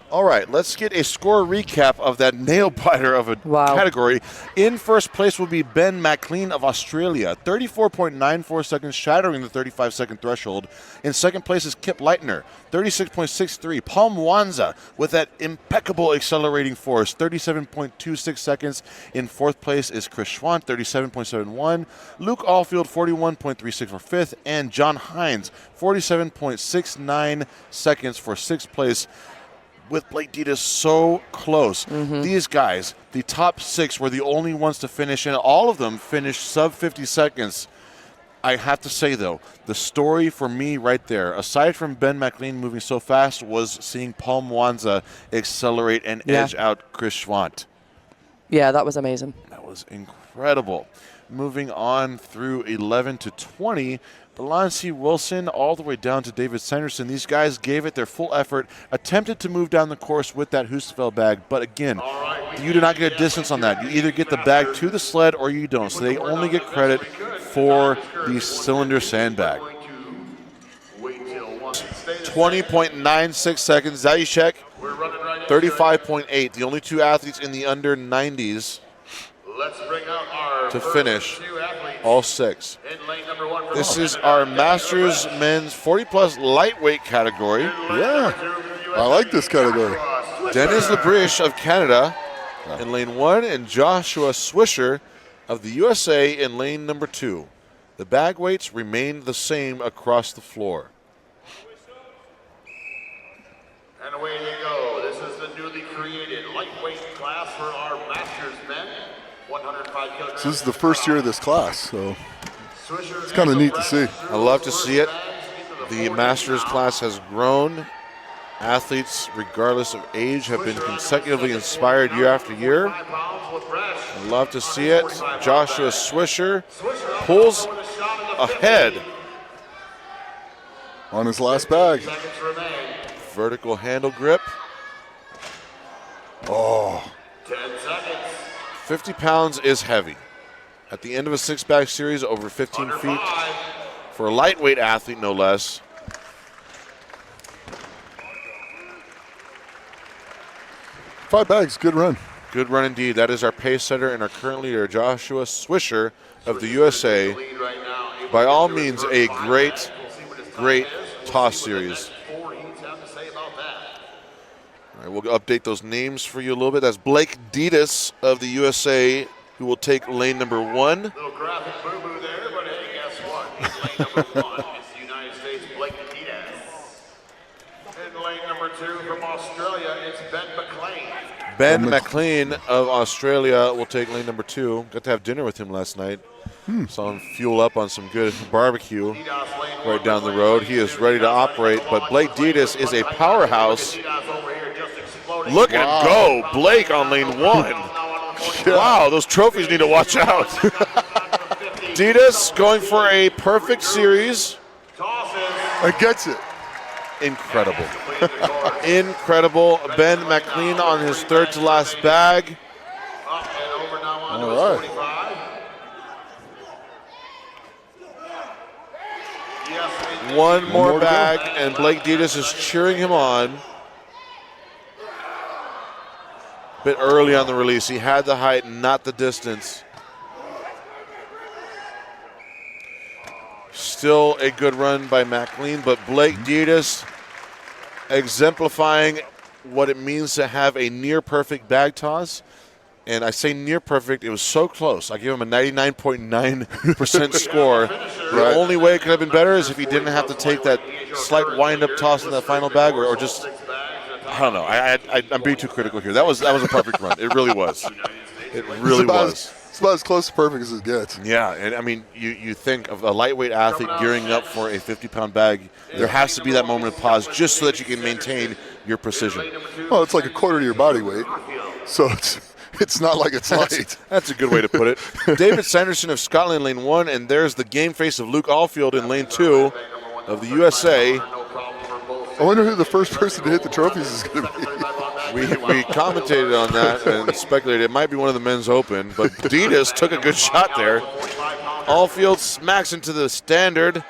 All right, let's get a score recap of that nail biter of a Wow. category. In first place will be Ben McLean of Australia, 34.94 seconds, shattering the 35-second threshold. In second place is Kip Leitner, 36.63. Paul Mwanza with that impeccable accelerating force, 37.26 seconds. In fourth place is Chris Schwant, 37.71. Luke Alfield, 41.36 for fifth. And John Hines, 47.69 seconds for sixth place. With Blake Ditas so close. These guys, the top six, were the only ones to finish, and all of them finished sub 50 seconds. I have to say, though, the story for me right there, aside from Ben McLean moving so fast, was seeing Paul Mwanza accelerate and edge out Chris Schwant. Yeah, that was amazing. That was incredible. Moving on through 11 to 20, Delancey Wilson all the way down to David Sanderson. These guys gave it their full effort, attempted to move down the course with that Husafeld bag, but again, you do not get a distance on that. You either get the bag to the sled or you don't, so they only get credit for the cylinder sandbag. 20.96 seconds. Zajuszek, 35.8. The only two athletes in the under 90s to finish all six. This is our Masters men's 40-plus lightweight category. Yeah, I like this category. Dennis Labriche of Canada in lane 1 and Joshua Swisher of the USA in lane number 2. The bag weights remain the same across the floor. And away they go. This is the newly created lightweight class for our Masters men. 105 kilograms. This is the first year of this class, so it's kind of neat to see. I love to see it. The Masters class has grown. Athletes, regardless of age, have been consecutively inspired year after year. I love to see it. Joshua Swisher pulls ahead On his last bag. vertical handle grip. Oh, 10 seconds. 50 pounds is heavy. At the end of a six-bag series, over 15 Under feet 5. for a lightweight athlete, no less. 5 bags, good run. Good run indeed. That is our pace setter and our current leader, Joshua Swisher of the USA. Lead right now. By all means, a great, great toss series. 4 heats have to say about that. All right, we'll update those names for you a little bit. That's Blake Ditas of the USA, who will take lane number 1. Little graphic boo-boo there, but hey, guess what? It's lane number 1. It's the United States, Blake Ditas. And lane number 2 from Australia, it's Ben McLean. Ben McLean of Australia will take lane number 2. Got to have dinner with him last night. Saw him fuel up on some good barbecue right down the road. He is ready to operate, but Blake Ditas is a powerhouse. Look at him go. Blake on lane 1. Wow, those trophies need to watch out. Ditas going for a perfect series. It gets it. Incredible. Incredible. Ben McLean on his third to last bag. All right. One more more to bag, and Blake Ditas is cheering him on. Bit early on the release. He had the height, not the distance. Still a good run by McLean, but Blake Ditas exemplifying what it means to have a near-perfect bag toss. And I say near-perfect, it was so close. I give him a 99.9% score. The only way it could have been better is if he didn't have to take that slight wind-up toss in that final bag, or just, I don't know. I'm being too critical here. That was a perfect run. It really was. It really was. It's about as close to perfect as it gets. Yeah, and I mean, you think of a lightweight athlete gearing up for a 50-pound bag, there has to be that moment of pause just so that you can maintain your precision. Well, it's like a quarter of your body weight, so it's not like it's light. That's a good way to put it. David Sanderson of Scotland, lane 1, and there's the game face of Luke Alfield in lane 2 of the USA. I wonder who the first person to hit the trophies is going to be. We commentated on that and speculated it might be one of the men's open, but Ditas took a good shot there. Alfield smacks into the standard.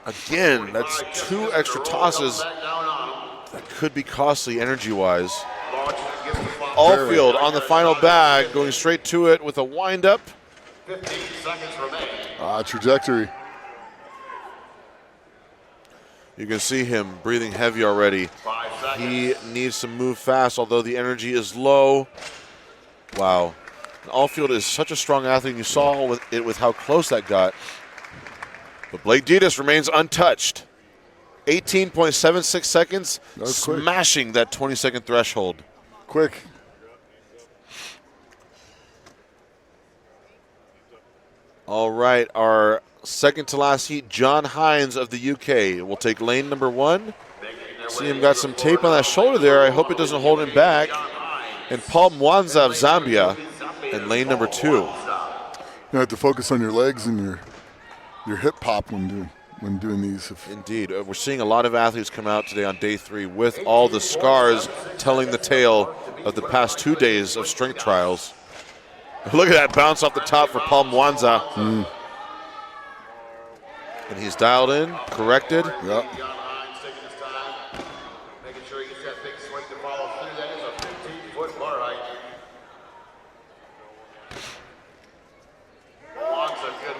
Again, that's 2 extra tosses that could be costly energy-wise. Alfield on the final bag, going straight to it with a wind-up. 15 seconds remain. Trajectory. You can see him breathing heavy already. 5 seconds. He needs to move fast, although the energy is low. Wow. Alfield is such a strong athlete. You saw with how close that got. But Blake Ditas remains untouched. 18.76 seconds, smashing that 20-second threshold. Quick. All right, our second to last heat, John Hines of the UK will take lane number 1. See him got some tape on that shoulder there. I hope it doesn't hold him back. And Paul Mwanza of Zambia in lane number 2. You have to focus on your legs and your hip pop when doing these. Indeed. We're seeing a lot of athletes come out today on day 3 with all the scars telling the tale of the past 2 days of strength trials. Look at that bounce off the top for Paul Mwanza. And he's dialed in, corrected. Yep.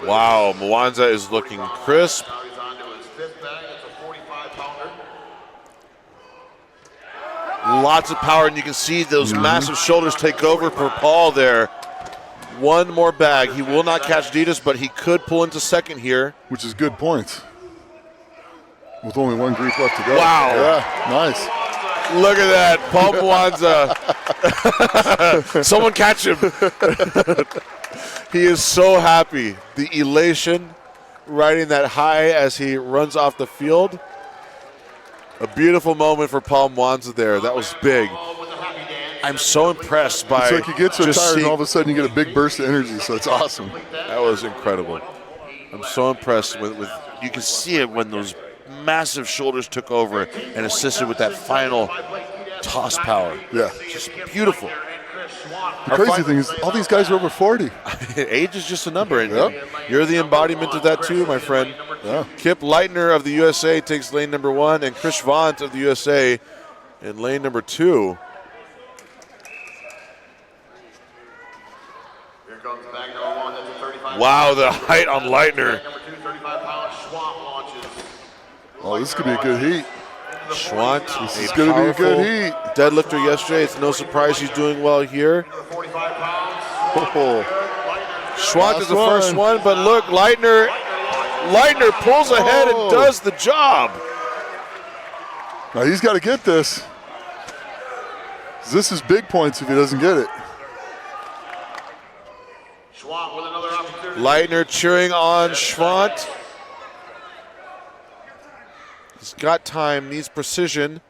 Wow, Mwanza is looking crisp. Lots of power, and you can see those massive shoulders take over for Paul there. One more bag. He will not catch Ditas, but he could pull into second here. Which is good points. With only one group left to go. Wow. Yeah, nice. Look at that, Paul Mwanza. Someone catch him. He is so happy. The elation riding that high as he runs off the field. A beautiful moment for Paul Mwanza there. That was big. I'm so impressed by It's like you get so just tired and seeing- all of a sudden you get a big burst of energy, so it's awesome. That was incredible. I'm so impressed with you can see it when those massive shoulders took over and assisted with that final toss power. Yeah. Just beautiful. The crazy thing is all these guys are over 40. Age is just a number, and Yep. you're the embodiment of that too, my friend. Yeah. Kip Leitner of the USA takes lane number 1, and Chris Vaughn of the USA in lane number 2. Here comes bag number 1. That's a 35. Wow, the height on Leitner. Number 2, 35 pounds. Schwant launches. Oh, this could be a good heat. Schwant, This is going to be a good heat. deadlifter yesterday. It's no surprise he's doing well here. 45 pounds. Oh, Schwant is the Last first one. one, but look, Leitner pulls ahead and Oh. does the job. now he's got to get this. This is big points if he doesn't get it. Schwant with another opportunity. Leitner cheering on Schwant. He's got time, needs precision.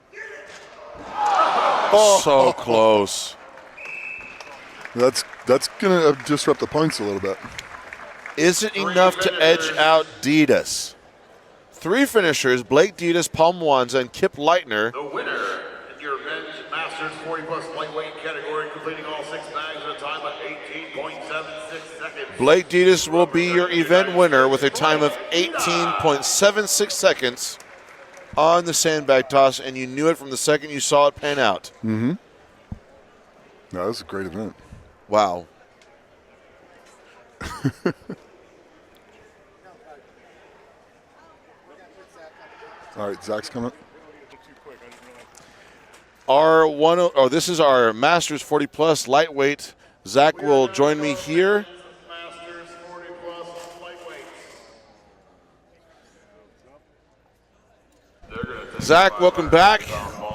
Oh, So close. That's going to disrupt the points a little bit. Is it enough to edge out Ditas? 3 finishers, Blake Ditas, Paul Mwanza, and Kip Leitner. The winner in your men's Masters 40-plus lightweight category, completing all 6 bags at a time of 18.76 seconds. Blake Ditas will be your event winner with a time of 18.76 seconds on the sandbag toss, and you knew it from the second you saw it pan out. No, that was a great event. Wow. All right, Zach's coming. This is our Masters 40 plus lightweight. Zach will join me here. Masters 40-plus lightweights. Zach, welcome back.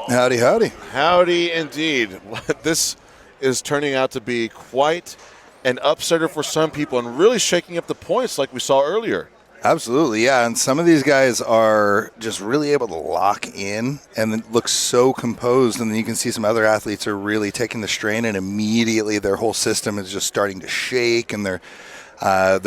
Howdy, howdy. Howdy indeed. This is turning out to be quite an upsetter for some people and really shaking up the points like we saw earlier. Absolutely, yeah. And some of these guys are just really able to lock in and then look so composed. And then you can see some other athletes are really taking the strain, and immediately their whole system is just starting to shake, and their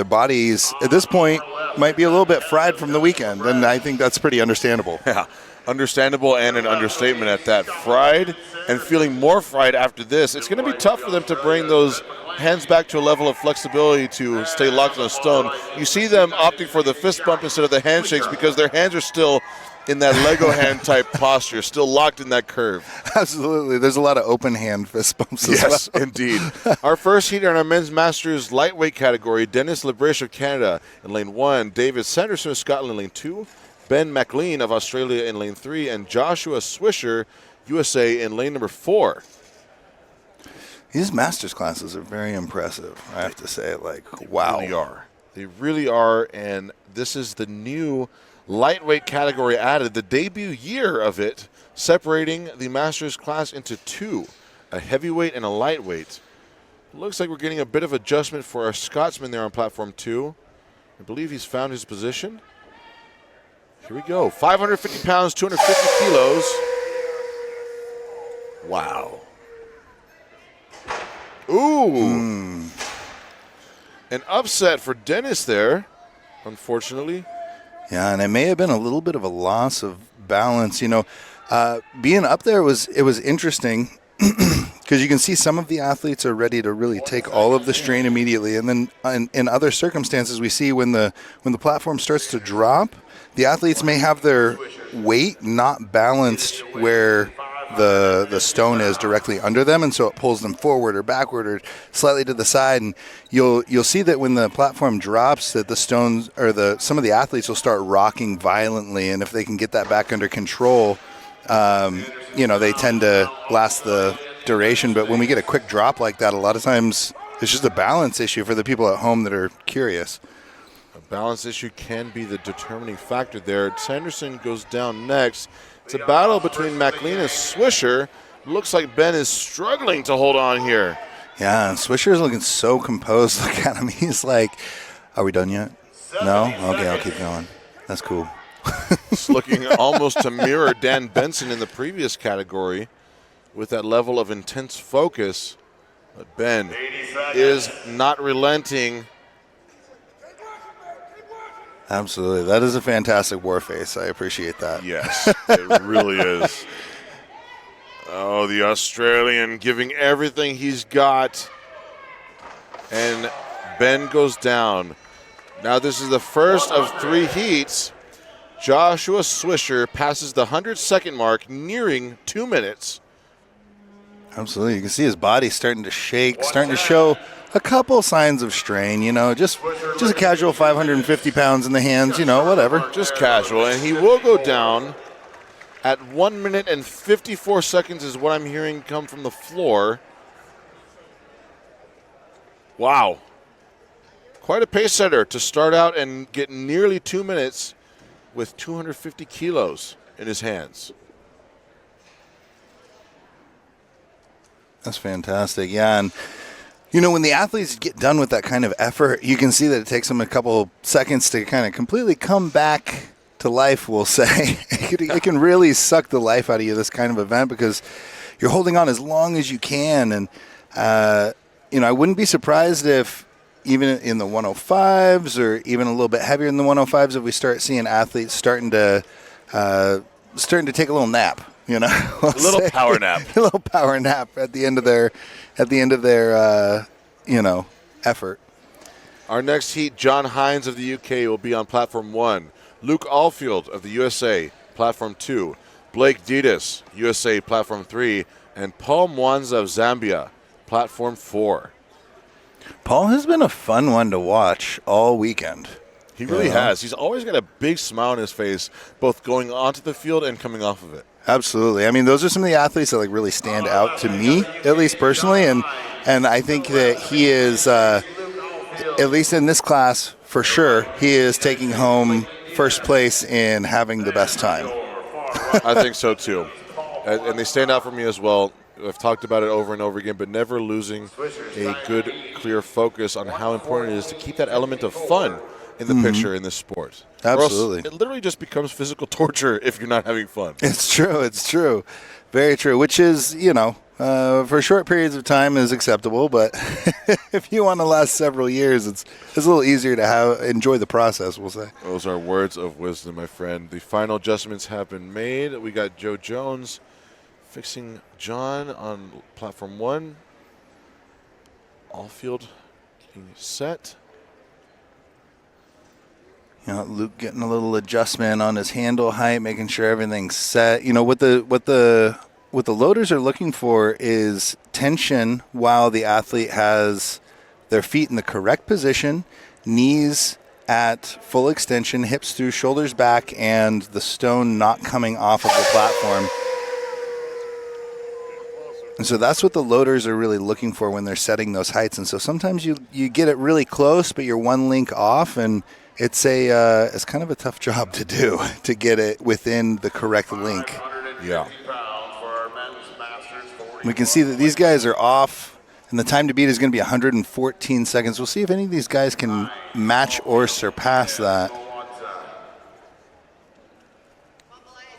bodies at this point might be a little bit fried from the weekend. And I think that's pretty understandable. Yeah, understandable and an understatement at that. Fried and feeling more fried after this. It's going to be tough for them to bring those hands back to a level of flexibility to stay locked on a stone. You see them opting for the fist bump instead of the handshakes because their hands are still in that Lego hand type posture, still locked in that curve. Absolutely. There's a lot of open hand fist bumps as Yes, well. indeed. Our first heater in our men's Masters lightweight category, Dennis Lebriche of Canada in lane 1, David Sanderson of Scotland in lane 2, Ben McLean of Australia in lane 3, and Joshua Swisher, USA, in lane number 4. These masters classes are very impressive, I have to say. Like, wow. They really are. They really are, and this is the new lightweight category added, the debut year of it, separating the Masters class into 2, a heavyweight and a lightweight. Looks like we're getting a bit of adjustment for our Scotsman there on platform 2. I believe he's found his position. Here we go. 550 pounds, 250 kilos. Wow. Ooh. An upset for Dennis there, unfortunately. Yeah, and it may have been a little bit of a loss of balance. You know, being up there was interesting because you can see some of the athletes are ready to really take all of the strain immediately, and then in other circumstances we see when the platform starts to drop, the athletes may have their weight not balanced where the stone is directly under them, and so it pulls them forward or backward or slightly to the side. And you'll see that when the platform drops, that the stones or some of the athletes will start rocking violently, and if they can get that back under control, they tend to last the duration. But when we get a quick drop like that, a lot of times it's just a balance issue for the people at home that are curious. A balance issue can be the determining factor there. Sanderson goes down next. It's a battle between McLean and Swisher. Looks like Ben is struggling to hold on here. Yeah, and Swisher's looking so composed. Look at him. He's like, are we done yet? No? Okay, I'll keep going. That's cool. It's looking almost to mirror Dan Benson in the previous category with that level of intense focus. But Ben is not relenting. Absolutely. That is a fantastic war face. I appreciate that. Yes, it really is. Oh, the Australian giving everything he's got. And Ben goes down. Now this is the first of 3 heats. Joshua Swisher passes the 100-second mark, nearing 2 minutes. Absolutely. You can see his body starting to shake, starting to show a couple signs of strain, just a casual 550 pounds in the hands, whatever. Just casual. And he will go down at 1 minute and 54 seconds is what I'm hearing come from the floor. Wow. Quite a pace setter to start out and get nearly 2 minutes with 250 kilos in his hands. That's fantastic. Yeah, and when the athletes get done with that kind of effort, you can see that it takes them a couple seconds to kind of completely come back to life, we'll say. It can really suck the life out of you, this kind of event, because you're holding on as long as you can. And, I wouldn't be surprised if even in the 105s or even a little bit heavier than the 105s, if we start seeing athletes starting to take a little nap. A little power nap. A little power nap at the end of their effort. Our next heat, John Hines of the UK will be on platform 1. Luke Alfield of the USA, platform 2. Blake Ditas, USA, platform 3. And Paul Mwanza of Zambia, platform 4. Paul has been a fun one to watch all weekend. He really has. He's always got a big smile on his face, both going onto the field and coming off of it. Absolutely. I mean, those are some of the athletes that really stand out to me, at least personally, and I think that he is, at least in this class, for sure, he is taking home first place in having the best time. I think so too, and they stand out for me as well. I've talked about it over and over again, but never losing a good, clear focus on how important it is to keep that element of fun in the picture in this sport. Absolutely. Or else it literally just becomes physical torture if you're not having fun. It's true. Very true, which is, for short periods of time is acceptable, but if you want to last several years, it's a little easier to enjoy the process, we'll say. Those are words of wisdom, my friend. The final adjustments have been made. We got Joe Jones fixing John on platform 1. Allfield being set. Luke getting a little adjustment on his handle height, making sure everything's set. What the loaders are looking for is tension while the athlete has their feet in the correct position, knees at full extension, hips through, shoulders back, and the stone not coming off of the platform. And so that's what the loaders are really looking for when they're setting those heights. And so sometimes you get it really close, but you're one link off, and it's kind of a tough job to do to get it within the correct link. Yeah. We can see that these guys are off And the time to beat is going to be 114 seconds. We'll see if any of these guys can match or surpass that.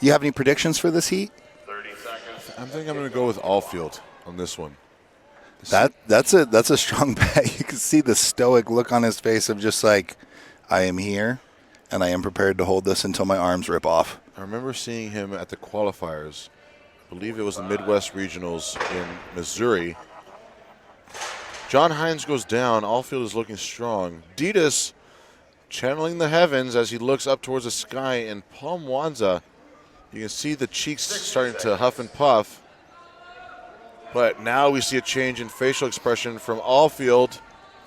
You have any predictions for this heat? 30 seconds. I think I'm going to go with Allfield on this one. That's a strong bet. You can see the stoic look on his face of just like, I am here, and I am prepared to hold this until my arms rip off. I remember seeing him at the qualifiers. I believe it was the Midwest Regionals in Missouri. John Hines goes down. Allfield is looking strong. Ditas channeling the heavens as he looks up towards the sky. And Paul Mwanza, you can see the cheeks starting to huff and puff. But now we see a change in facial expression from Allfield.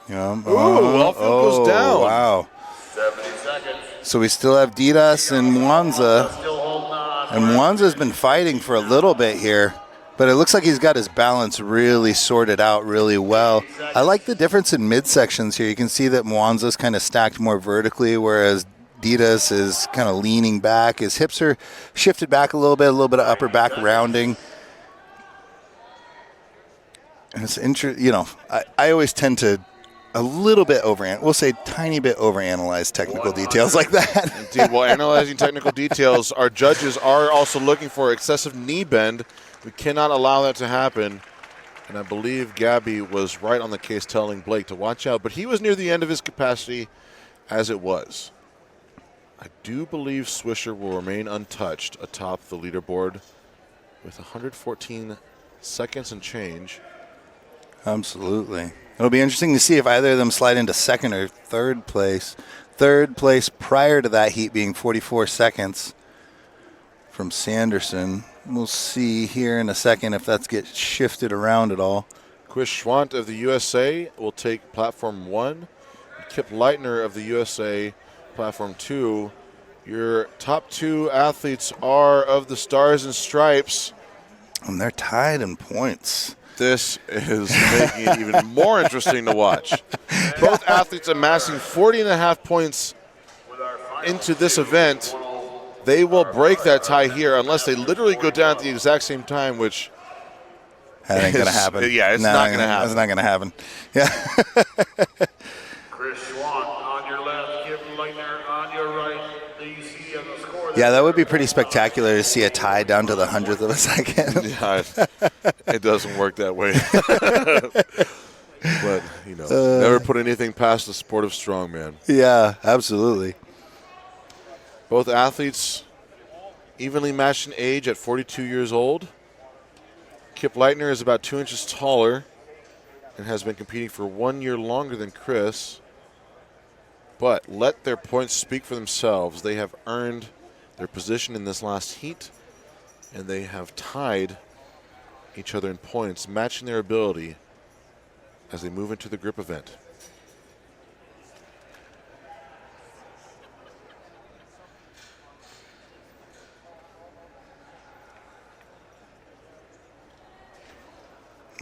Yeah. Allfield goes down. Wow. 70 seconds. So we still have Ditas and Mwanza. Still holding on. And Mwanza's been fighting for a little bit here. But it looks like he's got his balance really sorted out really well. I like the difference in midsections here. You can see that Mwanza's kind of stacked more vertically, whereas Ditas is kind of leaning back. His hips are shifted back a little bit of upper back rounding. And it's interesting, I always tend to a little bit we'll say tiny bit overanalyze technical details like that. Indeed, while analyzing technical details, our judges are also looking for excessive knee bend. We cannot allow that to happen. And I believe Gabby was right on the case telling Blake to watch out. But he was near the end of his capacity as it was. I do believe Swisher will remain untouched atop the leaderboard with 114 seconds and change. Absolutely. It'll be interesting to see if either of them slide into second or third place. Third place prior to that heat being 44 seconds from Sanderson. We'll see here in a second if that gets shifted around at all. Chris Schwant of the USA will take platform 1. Kip Leitner of the USA, platform 2. Your top 2 athletes are of the Stars and Stripes. And they're tied in points. This is making it even more interesting to watch. Both athletes amassing 40.5 points into this event. They will break that tie here unless they literally go down at the exact same time, which that ain't going to happen. Yeah, it's not going to happen. It's not going to happen. Yeah. Chris Schwant on your left, Kip Leitner on your right. Do you see on the score? Yeah, that would be pretty spectacular to see a tie down to the 100th of a second. Yeah, it doesn't work that way. But, never put anything past the sport of strongman. Yeah, absolutely. Both athletes evenly matched in age at 42 years old. Kip Leitner is about 2 inches taller and has been competing for 1 year longer than Chris. But let their points speak for themselves. They have earned their position in this last heat, and they have tied each other in points, matching their ability as they move into the group event.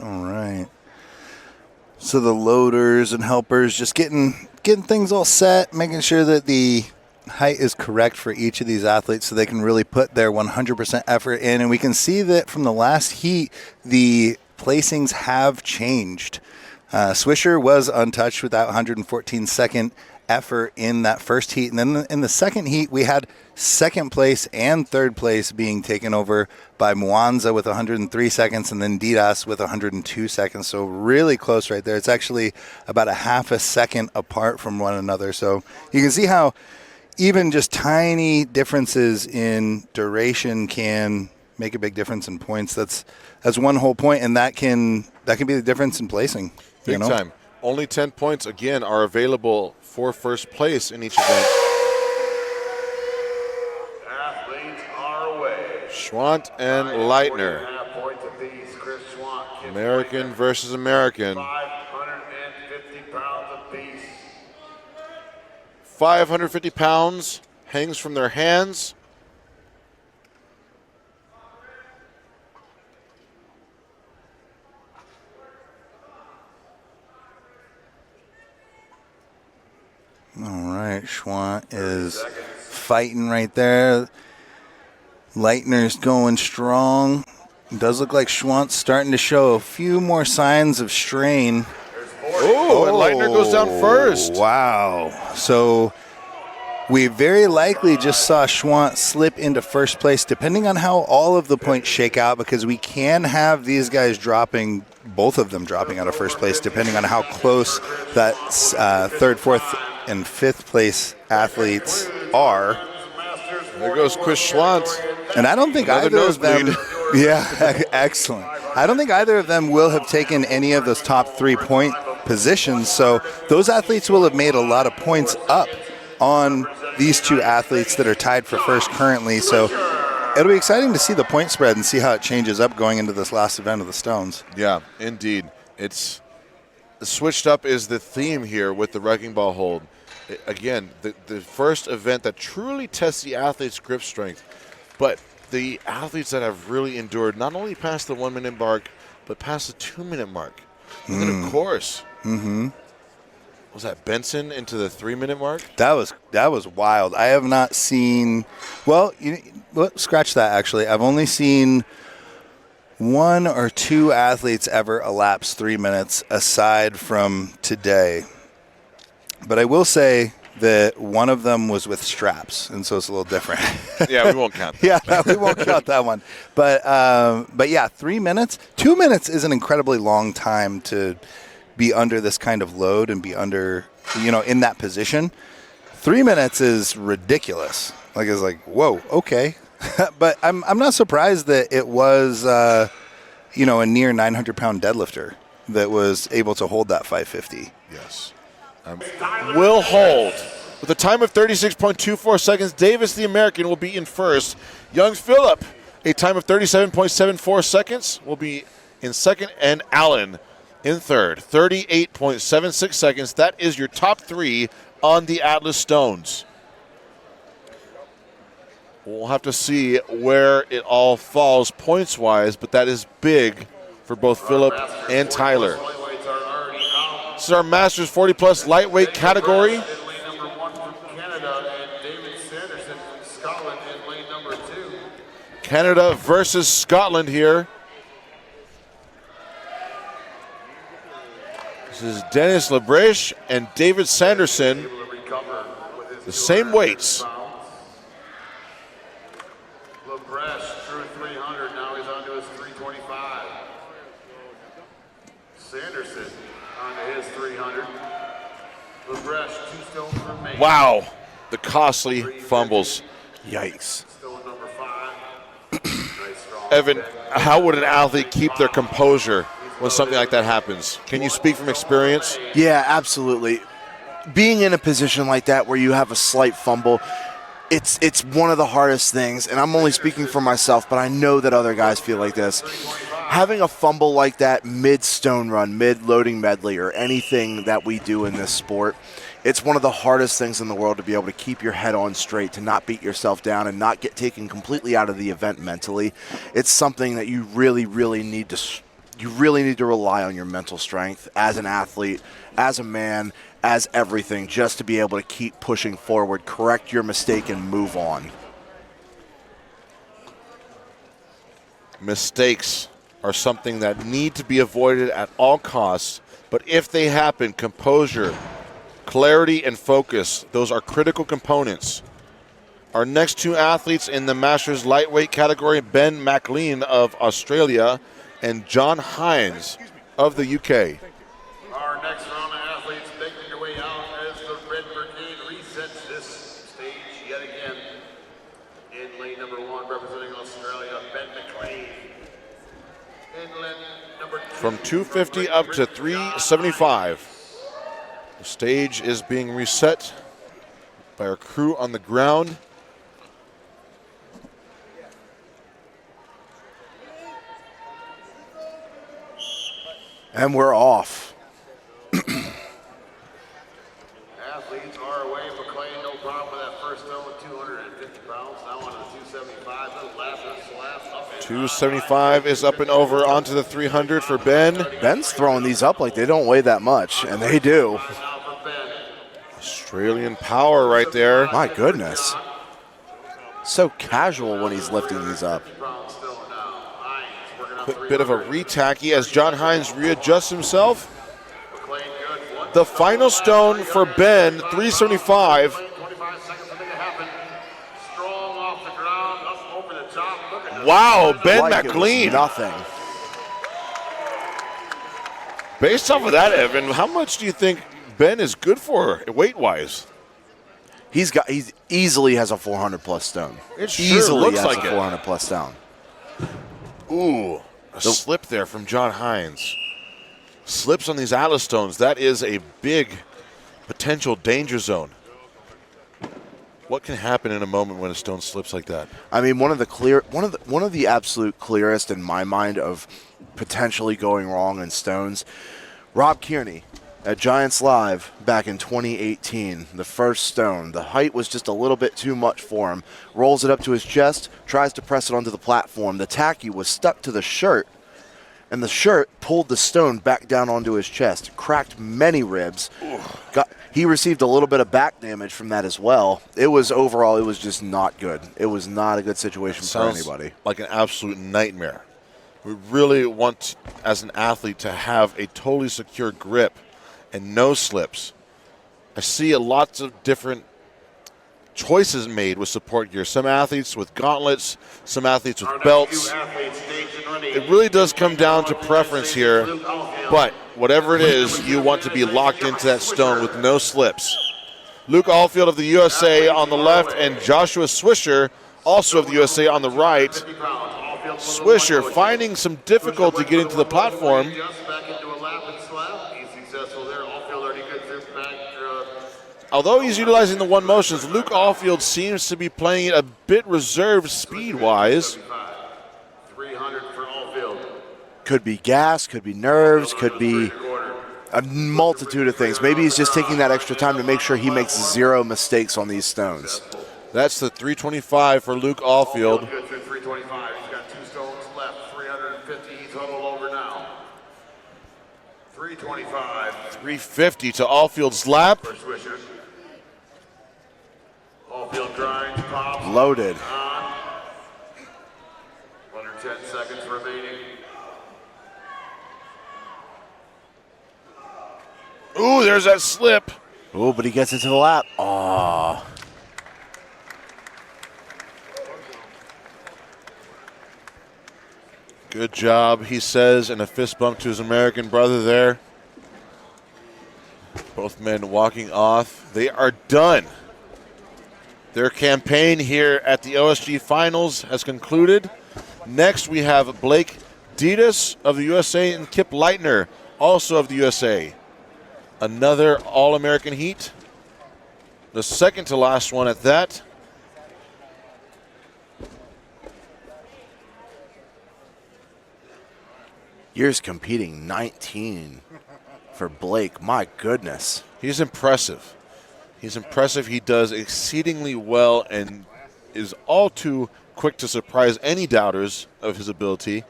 All right. So the loaders and helpers just getting things all set, making sure that the height is correct for each of these athletes so they can really put their 100% effort in. And we can see that from the last heat, the placings have changed. Swisher was untouched with that 114-second effort in that first heat. And then in the second heat, we had second place and third place being taken over by Mwanza with 103 seconds and then Ditas with 102 seconds. So really close right there. It's actually about a half a second apart from one another. So you can see how even just tiny differences in duration can make a big difference in points. That's one whole point, and that can be the difference in placing. Big time. Only 10 points, again, are available for first place in each event. Athletes are away. Schwant and Leitner. 40.5 points apiece. Chris Schwant, Kip American Leitner, versus American. 550 pounds apiece. 550 pounds hangs from their hands. All right, Schwant is fighting right there. Leitner's going strong. It does look like Schwant's starting to show a few more signs of strain. Oh, and Leitner goes down first. Wow. So we very likely just saw Schwant slip into first place, depending on how all of the points shake out, because we can have these guys dropping, both of them dropping out of first place, depending on how close that third, fourth, and fifth place athletes are. There goes Chris Schwant. And I don't think either of them. Yeah, excellent. I don't think either of them will have taken any of those top 3 point positions. So those athletes will have made a lot of points up on these two athletes that are tied for first currently. So it'll be exciting to see the point spread and see how it changes up going into this last event of the Stones. Yeah, indeed. It's switched up is the theme here with the wrecking ball hold. Again, the first event that truly tests the athlete's grip strength, but the athletes that have really endured not only past the 1 minute mark, but past the 2 minute mark. And then, of course, was that Benson into the 3 minute mark? That was wild. I have not seen. Well, scratch that. Actually, I've only seen 1 or 2 athletes ever elapse 3 minutes, aside from today. But I will say that one of them was with straps, and so it's a little different. Yeah, we won't count that. Yeah, we won't count that one. But yeah, 3 minutes. 2 minutes is an incredibly long time to be under this kind of load and be under, in that position. 3 minutes is ridiculous. Like, it's like, whoa, okay. But I'm not surprised that it was, a near 900-pound deadlifter that was able to hold that 550. Yes. Will hold. With a time of 36.24 seconds, Davis, the American, will be in first. Young Phillip, a time of 37.74 seconds, will be in second. And Allen in third, 38.76 seconds. That is your top 3 on the Atlas Stones. We'll have to see where it all falls points-wise, but that is big for both Phillip and Tyler. This is our Masters 40-plus lightweight category. Canada versus Scotland here. This is Dennis Lebrèche and David Sanderson, the same weights. Lebrèche threw 300, now he's on to his 325. Sanderson on to his 300. Lebrèche, 2 stones remain. Wow, the costly fumbles. Yikes. Stone number 5. Nice strong. Evan, how would an athlete keep their composure when something like that happens? Can you speak from experience? Yeah, absolutely. Being in a position like that where you have a slight fumble, it's one of the hardest things, and I'm only speaking for myself, but I know that other guys feel like this. Having a fumble like that mid-stone run, mid-loading medley, or anything that we do in this sport, it's one of the hardest things in the world to be able to keep your head on straight, to not beat yourself down and not get taken completely out of the event mentally. It's something that you really, really need to rely on your mental strength as an athlete, as a man, as everything, just to be able to keep pushing forward, correct your mistake, and move on. Mistakes are something that need to be avoided at all costs, but if they happen, composure, clarity, and focus, those are critical components. Our next 2 athletes in the Masters lightweight category, Ben McLean of Australia and John Hines of the UK. Our next round of athletes making their way out as the Red Brigade resets this stage yet again. In lane number 1, representing Australia, Ben McLean. In lane number 2, From 250 up to 375. The stage is being reset by our crew on the ground. And we're off. athletes are away. McLean, no problem with that first stone, 250 pounds. Now on to 275. The lap and slap up and 275 is up and over onto the 300 for Ben. Ben's throwing these up like they don't weigh that much, and they do. now for Ben. Australian power right there. My goodness. So casual when he's lifting these up. Pounds still now. Hines working Bit of a retacky as John Hines readjusts himself. The final stone for Ben, 375. 25 seconds to make it happen. Strong off the ground, up over the top. Look at Wow, Ben Like it was McLean. nothing. Based off of that, Evan, how much do you think Ben is good for weight-wise? He easily has a 400-plus stone. It sure Easily looks has like a it. 400-plus stone. Ooh, a slip there from John Hines. Slips on these Atlas stones. That is a big potential danger zone. What can happen in a moment when a stone slips like that? I mean, one of the absolute clearest in my mind of potentially going wrong in stones. Rob Kearney at Giants Live back in 2018, the first stone. The height was just a little bit too much for him. Rolls it up to his chest, tries to press it onto the platform. The tacky was stuck to the shirt, and the shirt pulled the stone back down onto his chest. Cracked many ribs. He received a little bit of back damage from that as well. It was just not good. It was not a good situation for anybody. Like an absolute nightmare. We really want, as an athlete, to have a totally secure grip and no slips. I see lots of different choices made with support gear. Some athletes with gauntlets, some athletes with belts. It really does come down to preference here, but whatever it is, you want to be locked into that stone with no slips. Luke Alfield of the USA on the left and Joshua Swisher, also of the USA, on the right. Swisher finding some difficulty getting to the platform. Although he's utilizing the one motions, Luke Alfield seems to be playing it a bit reserved speed-wise. 300 for Alfield. Could be gas, could be nerves, could be a multitude of things. Maybe he's just taking that extra time to make sure he makes zero mistakes on these stones. That's the 325 for Luke Alfield. Good for 325. He's got 2 stones left. 350. He's huddled over now. 325. 350 to Alfield's lap. For Swisher. Alfield grinds, pops. Loaded. Under 10 seconds remaining. Ooh, there's that slip. Oh, but he gets it to the lap. Oh. Good job, he says, and a fist bump to his American brother there. Both men walking off. They are done. Their campaign here at the OSG Finals has concluded. Next, we have Blake Ditas of the USA and Kip Leitner, also of the USA. Another All-American heat. The second to last one at that. Years competing, 19 for Blake. My goodness. He's impressive. He's impressive. He does exceedingly well and is all too quick to surprise any doubters of his ability.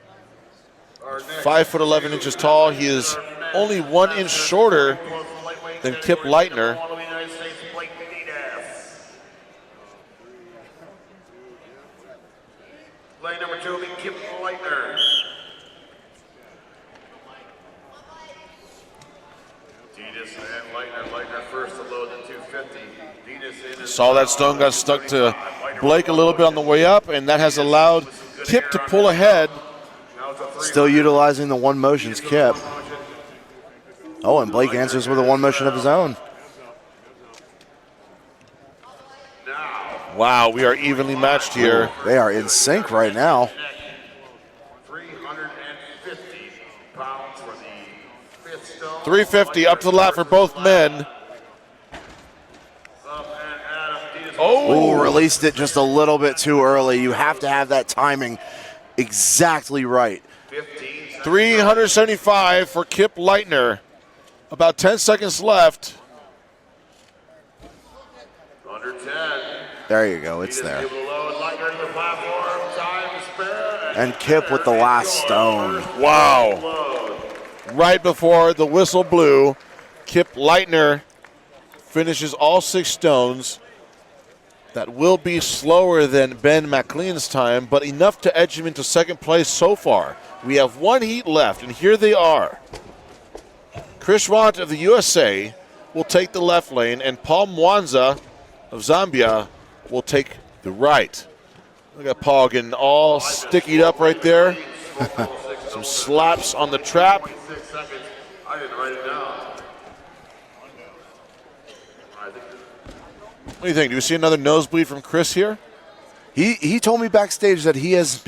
5'11" tall. He is only 1 inch shorter than Kip Leitner. Lane number 2 will be Kip Leitner. Ditas and Leitner first to load the 250. Ditas in. Saw that stone got stuck to Blake a little bit on the way up, and that has allowed Kip to pull ahead. Still utilizing the one motions, Kip. Oh, and Blake answers with a one motion of his own. Wow, we are evenly matched here. They are in sync right now. 350 pounds for the 5th stone. 350 up to the lap for both men. Oh, released it just a little bit too early. You have to have that timing exactly right. 375 for Kip Leitner. About 10 seconds left. Under 10. There you go, it's there. Able to load Leitner to the platform. Time to spare. And Kip with the last stone. Wow. Right before the whistle blew, Kip Leitner finishes all 6 stones. That will be slower than Ben McLean's time, but enough to edge him into second place so far. We have one heat left, and here they are. Chris Schwant of the USA will take the left lane, and Paul Mwanza of Zambia will take the right. Look at Paul getting all stickied up right there. Some slaps on the trap. 26 seconds. I didn't write it down. What do you think? Do you see another nosebleed from Chris here? He told me backstage that he has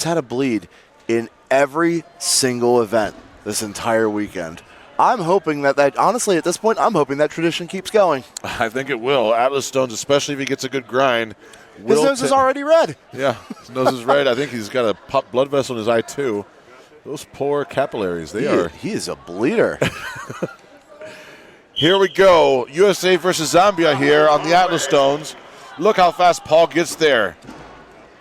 had a bleed in every single event this entire weekend. I'm hoping that honestly at this point I'm hoping that tradition keeps going. I think it will. Atlas Stones, especially if he gets a good grind. His nose is already red. Yeah, his nose is red. I think he's got a pop blood vessel in his eye too. Those poor capillaries, He is a bleeder. Here we go. USA versus Zambia here on the Atlas Stones. Look how fast Paul gets there.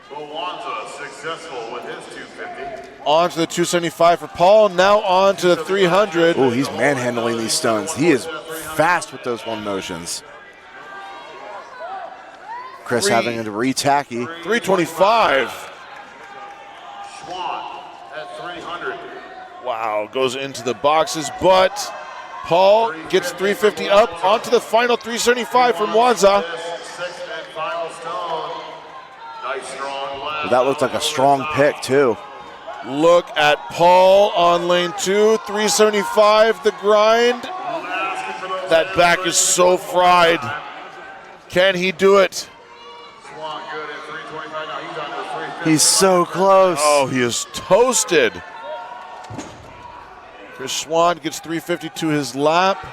Mwanza successful with his 250. On to the 275 for Paul. Now on to the 300. Oh, he's manhandling these stones. He is fast with those one motions. Chris having to re-tacky. 325. Schwant at 300. Wow, goes into the boxes, but Paul gets 350 up onto the final 375 from Mwanza. Sixth and final stone. Nice strong left. That looked like a strong pick, too. Look at Paul on lane 2, 375, the grind. That back is so fried. Can he do it? Schwant good at 325. Now he's on to 350. He's so close. Oh, he is toasted. Chris Schwant gets 350 to his lap.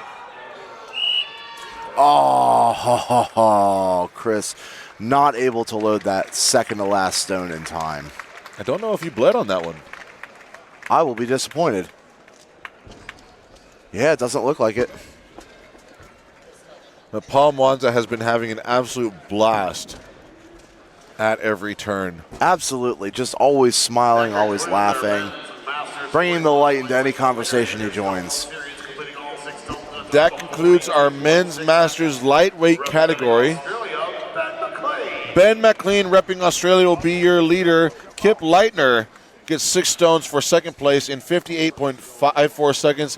Oh, Chris not able to load that second to last stone in time. I don't know if you bled on that one. I will be disappointed. Yeah, it doesn't look like it. But Paul Mwanza has been having an absolute blast at every turn. Absolutely. Just always smiling, always laughing. Bringing the light into any conversation he joins. That concludes our men's masters lightweight category. Ben McLean repping Australia will be your leader. Kip Leitner gets 6 stones for second place in 58.54 seconds.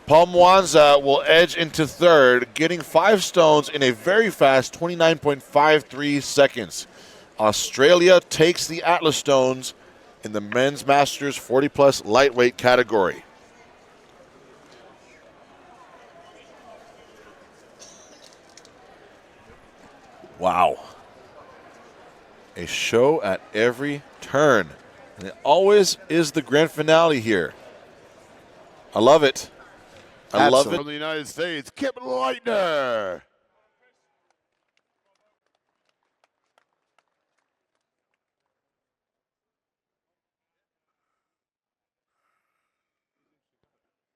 Paul Mwanza will edge into third, getting 5 stones in a very fast 29.53 seconds. Australia takes the Atlas Stones in the men's masters 40-plus lightweight category. Wow. A show at every turn. And it always is the grand finale here. I love it. I love it. From the United States, Kip Leitner.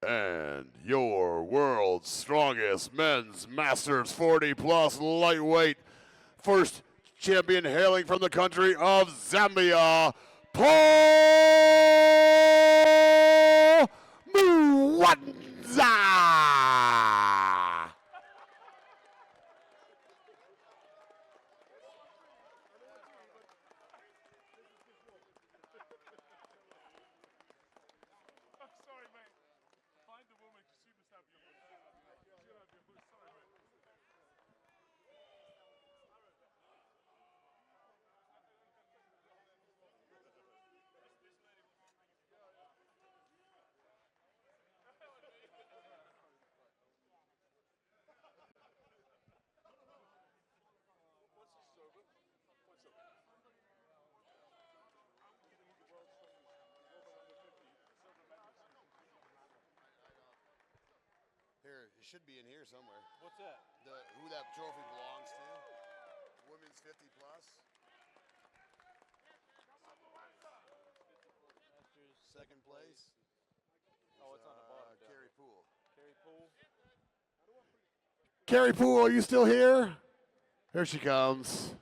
And your world's strongest men's masters 40-plus lightweight. First champion hailing from the country of Zambia, Paul Mwanza. Here, it should be in here somewhere. What's that? Who that trophy belongs to. Women's 50 plus. Second place. Oh, it's on the bottom. Carrie Poole. Carrie Poole. Carrie Poole, are you still here? Here she comes.